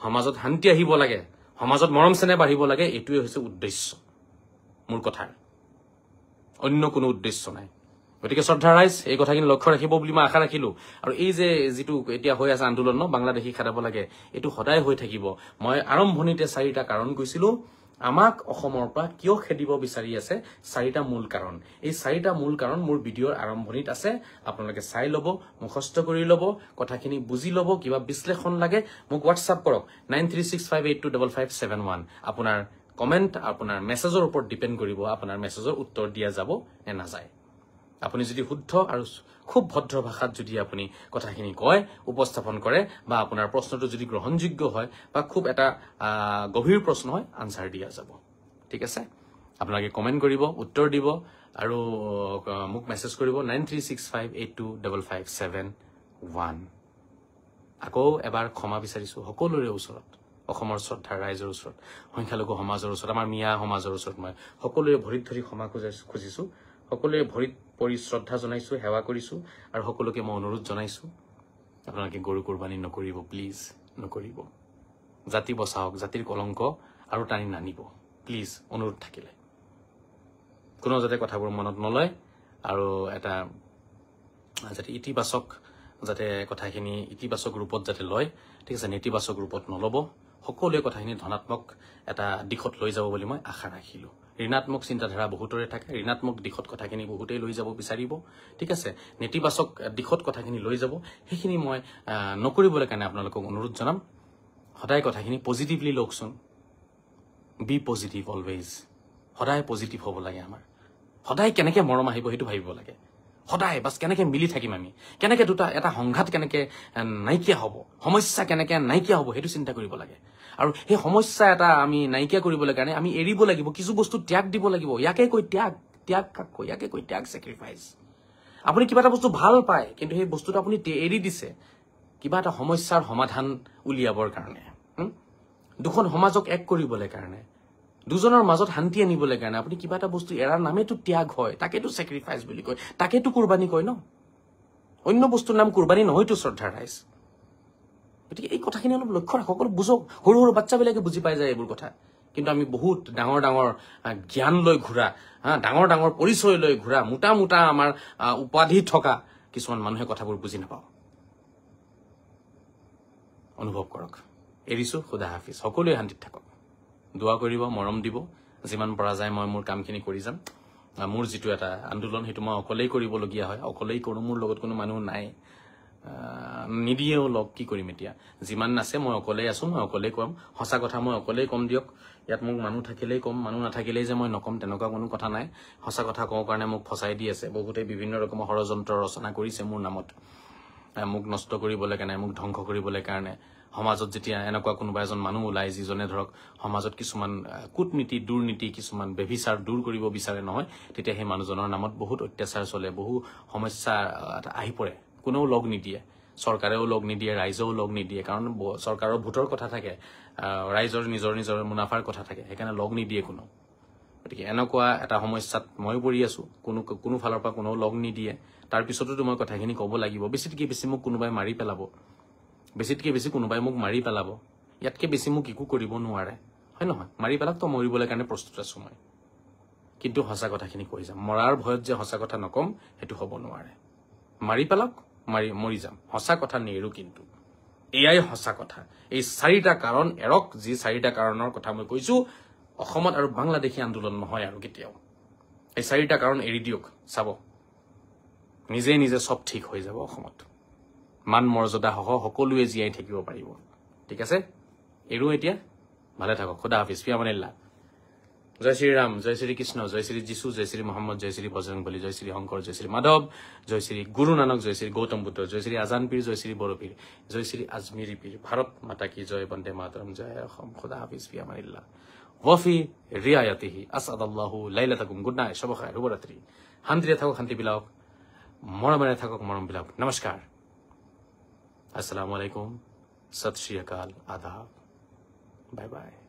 সমাজত শান্তি আহিব লাগে সমাজত মৰম চেনেহ বাঢ়িব লাগে এইটোৱে হৈছে উদ্দেশ্য মোৰ কথাৰ অন্য কোনো উদ্দেশ্য নাই গতিকে শ্ৰদ্ধা ৰাইজ এই কথাখিনি লক্ষ্য ৰাখিব বুলি মই আশা ৰাখিলো আৰু এই যে যিটো এতিয়া হৈ আছে আন্দোলন ন বাংলাদেশী খেদাব লাগে এইটো সদায় হৈ থাকিব মই আৰম্ভণিতে 4টা কাৰণ কৈছিলো আমাক অসমৰ পৰা কিয় খেদিব বিচাৰি আছে 4টা মূল কাৰণ এই 4টা মূল কাৰণ মোৰ ভিডিঅ'ৰ আৰম্ভণিত আছে আপোনালোকে চাই ল'ব মুখস্থ কৰি ল'ব কথাখিনি বুজি ল'ব কিবা বিশ্লেষণ লাগে মোক হোৱাটছআপ কৰক 9365825571 আপোনাৰ কমেন্ট আপোনাৰ মেছেজৰ ওপৰত ডিপেন্ড কৰিব আপোনাৰ মেছেজৰ উত্তৰ দিয়া যাব নে নাযায় আপুনি যদি শুদ্ধ আৰু খুব ভদ্ৰ ভাষাত যদি আপুনি কথাখিনি কয় উপস্থাপন কৰে বা আপোনাৰ প্ৰশ্নটো যদি গ্ৰহণযোগ্য হয় বা খুব এটা গভীৰ প্ৰশ্ন হয় আনসাৰ দিয়া যাব ঠিক আছে আপোনালোকে কমেন্ট কৰিব উত্তৰ দিব আৰু মোক মেছেজ কৰিব 9365825571 আকৌ এবাৰ ক্ষমা বিচাৰিছো সকলোৰে ওচৰত অসমৰ শ্ৰদ্ধাৰ ৰাইজৰ ওচৰত সংখ্যালঘু সমাজৰ ওচৰত আমাৰ মিয়া সমাজৰ ওচৰত মই সকলোৰে ভৰিত ধৰি ক্ষমা খুজিছো সকলোৰে ভৰিত পৰি শ্ৰদ্ধা জনাইছো সেৱা কৰিছো আৰু সকলোকে মই অনুৰোধ জনাইছো আপোনালোকে গৰু কুৰবানী নকৰিব প্লিজ নকৰিব জাতি বচাওক জাতিৰ কলংক আৰু টানি নানিব প্লিজ অনুৰোধ থাকিলে কোনো যাতে কথাবোৰ মনত নলয় আৰু এটা যাতে ইতিবাচক যাতে কথাখিনি ইতিবাচক ৰূপত যাতে লয় ঠিক আছে নেতিবাচক ৰূপত নলব সকলোৱে কথাখিনি ধনাত্মক এটা দিশত লৈ যাব বুলি মই আশা ৰাখিলো ঋণাত্মক চিন্তাধাৰা বহুতৰে থাকে ঋণাত্মক দিশত কথাখিনি বহুতেই লৈ যাব বিচাৰিব ঠিক আছে নেতিবাচক দিশত কথাখিনি লৈ যাব সেইখিনি মই নকৰিবলৈ কাৰণে আপোনালোকক অনুৰোধ জনাম সদায় কথাখিনি পজিটিভলি লওকচোন বি পজিটিভ অলৱেজ সদায় পজিটিভ হ'ব লাগে আমাৰ সদায় কেনেকে মৰম আহিব সেইটো ভাবিব লাগে সদায় বাস কেনেকে মিলি থাকিম আমি কেনেকে দুটা এটা সংঘাত কেনেকে নাইকিয়া হ'ব সমস্যা কেনেকে নাইকিয়া হ'ব সেইটো চিন্তা কৰিব লাগে আৰু সেই সমস্যা এটা আমি নাইকিয়া কৰিবলৈ কাৰণে আমি এৰিব লাগিব কিছু বস্তু ত্যাগ দিব লাগিব ইয়াকে কৈ ত্যাগ কাক কৈ ইয়াকে কৈ ত্যাগ স্যাক্ৰিফাইস আপুনি কিবা এটা বস্তু ভাল পায় কিন্তু সেই বস্তুটো আপুনি এৰি দিছে কিবা এটা সমস্যাৰ সমাধান উলিয়াবৰ কাৰণে দুখন সমাজক এক কৰিবলৈ কাৰণে দুজনৰ মাজত শান্তি আনিবলৈ কাৰণে আপুনি কিবা এটা বস্তু এৰাৰ নামেটো ত্যাগ হয় তাকেটো স্যাক্ৰিফাইস বুলি কয় তাকেটো কুৰবানী কয় ন অন্য বস্তুৰ নাম কুৰবানী নহয়তো শ্ৰদ্ধা ৰাইজ গতিকে এই কথাখিনি অলপ লক্ষ্য ৰাখক অলপ বুজক সৰু সৰু বাচ্চাবিলাকে বুজি পাই যায় এইবোৰ কথা কিন্তু আমি বহুত ডাঙৰ ডাঙৰ জ্ঞান লৈ ঘূৰা ডাঙৰ ডাঙৰ পৰিচয় লৈ ঘূৰা মোটা মোটা আমাৰ উপাধি থকা কিছুমান মানুহে কথাবোৰ বুজি নাপাওঁ অনুভৱ কৰক এৰিছো খুদা হাফিজ সকলোৱে শান্তিত থাকক দোয়া কৰিব মৰম দিব যিমান পৰা যায় মই মোৰ কামখিনি কৰি যাম মোৰ যেটো এটা আন্দোলন হেতু মই অকলেই কৰিবলগীয়া হয় অকলেই কৰো মোৰ লগত কোনো মানুহ নাই নিদিয়েও লগ কি কৰিম এতিয়া যিমান আছে মই অকলেই আছো মই অকলেই কম হসা কথা মই অকলেই কম দিয়ক ইয়াত মোক মানুহ থাকিলেই কম মানুহ নাথাকিলেই যে মই নকম তেনেকুৱা কোনো কথা নাই হসা কথা কওঁ কাৰণে মোক ফসাই দি আছে বহুতে বিভিন্ন ৰকমৰ ষড়যন্ত্ৰ ৰচনা কৰিছে মোৰ নামত মোক নষ্ট কৰিবলৈ কাৰণে মোক ধ্বংস কৰিবলৈ কাৰণে সমাজত যেতিয়া এনেকুৱা কোনোবা এজন মানুহ ওলাই যিজনে ধৰক সমাজত কিছুমান কূটনীতি দুৰ্নীতি কিছুমান বেভিচাৰ দূৰ কৰিব বিচাৰে নহয় তেতিয়া সেই মানুহজনৰ নামত বহুত অত্যাচাৰ চলে বহু সমস্যা আহি পৰে কোনেও লগ নিদিয়ে চৰকাৰেও লগ নিদিয়ে ৰাইজেও লগ নিদিয়ে কাৰণ চৰকাৰৰ ভোটৰ কথা থাকে ৰাইজৰ নিজৰ নিজৰ মুনাফাৰ কথা থাকে সেইকাৰণে লগ নিদিয়ে কোনো গতিকে এনেকুৱা এটা সমস্যাত মই পৰি আছো কোনো ফালৰ পৰা কোনো লগ নিদিয়ে তাৰ পিছতো মই কথাখিনি ক'ব লাগিব বেছিতকৈ বেছি মোক কোনোবাই মাৰি পেলাব বেছিতকৈ বেছি কোনোবাই মোক মাৰি পেলাব ইয়াতকৈ বেছি মোক একো কৰিব নোৱাৰে হয় নহয় মাৰি পেলাক তো মৰিবলৈ কাৰণে প্ৰস্তুত আছো মই কিন্তু সঁচা কথাখিনি কৈ যাম মৰাৰ ভয়ত যে সঁচা কথা নকম সেইটো হ'ব নোৱাৰে মাৰি পেলাক মৰি যাম সঁচা কথা নেৰো কিন্তু এয়াই সঁচা কথা এই 4টা কাৰণ এৰক যি 4টা কাৰণৰ কথা মই কৈছো অসমত আৰু বাংলাদেশী আন্দোলন নহয় আৰু কেতিয়াও এই 4টা কাৰণ এৰি দিয়ক চাব নিজে নিজে সব ঠিক হৈ যাব অসমত মান মৰ্যাদা সহ সকলোৱে জীয়াই থাকিব পাৰিব ঠিক আছে এৰো এতিয়া ভালে থাকক খুদা হাফিজ ফি আমানিল্লাহ জয় শ্রীরাম, জয় শ্রী কৃষ্ণ, জয় শ্রী যীশু, জয় শ্রী মোহাম্মদ, জয় শ্রী বজরংবলী, জয় শ্রী শঙ্কর, জয় শ্রী মাধব, জয় শ্রী গুরু নানক, জয় শ্রী গৌতম বুদ্ধ, জয় শ্রী আজান পীর, জয় শ্রী বড় পীর, জয় শ্রী আজমিরি পীর। ভারত মাতা কি জয়, বন্দে মাতরম, জয় অসম, খুদা হাফিজ, ফি আমানিল্লাহ, ওয়াফি রিয়ায়াতিহি, আসাদাল্লাহু লাইলাতাকুম। গুড নাইট, শুভ খায়, শুভরাত্রি। শান্তিৰে থাকক, শান্তি বিলাওক, মৰমেৰে থাকক, মৰম বিলাওক। নমস্কাৰ, আসসালামু আলাইকুম, সত শ্ৰী আকাল, আদাব, বাই বাই।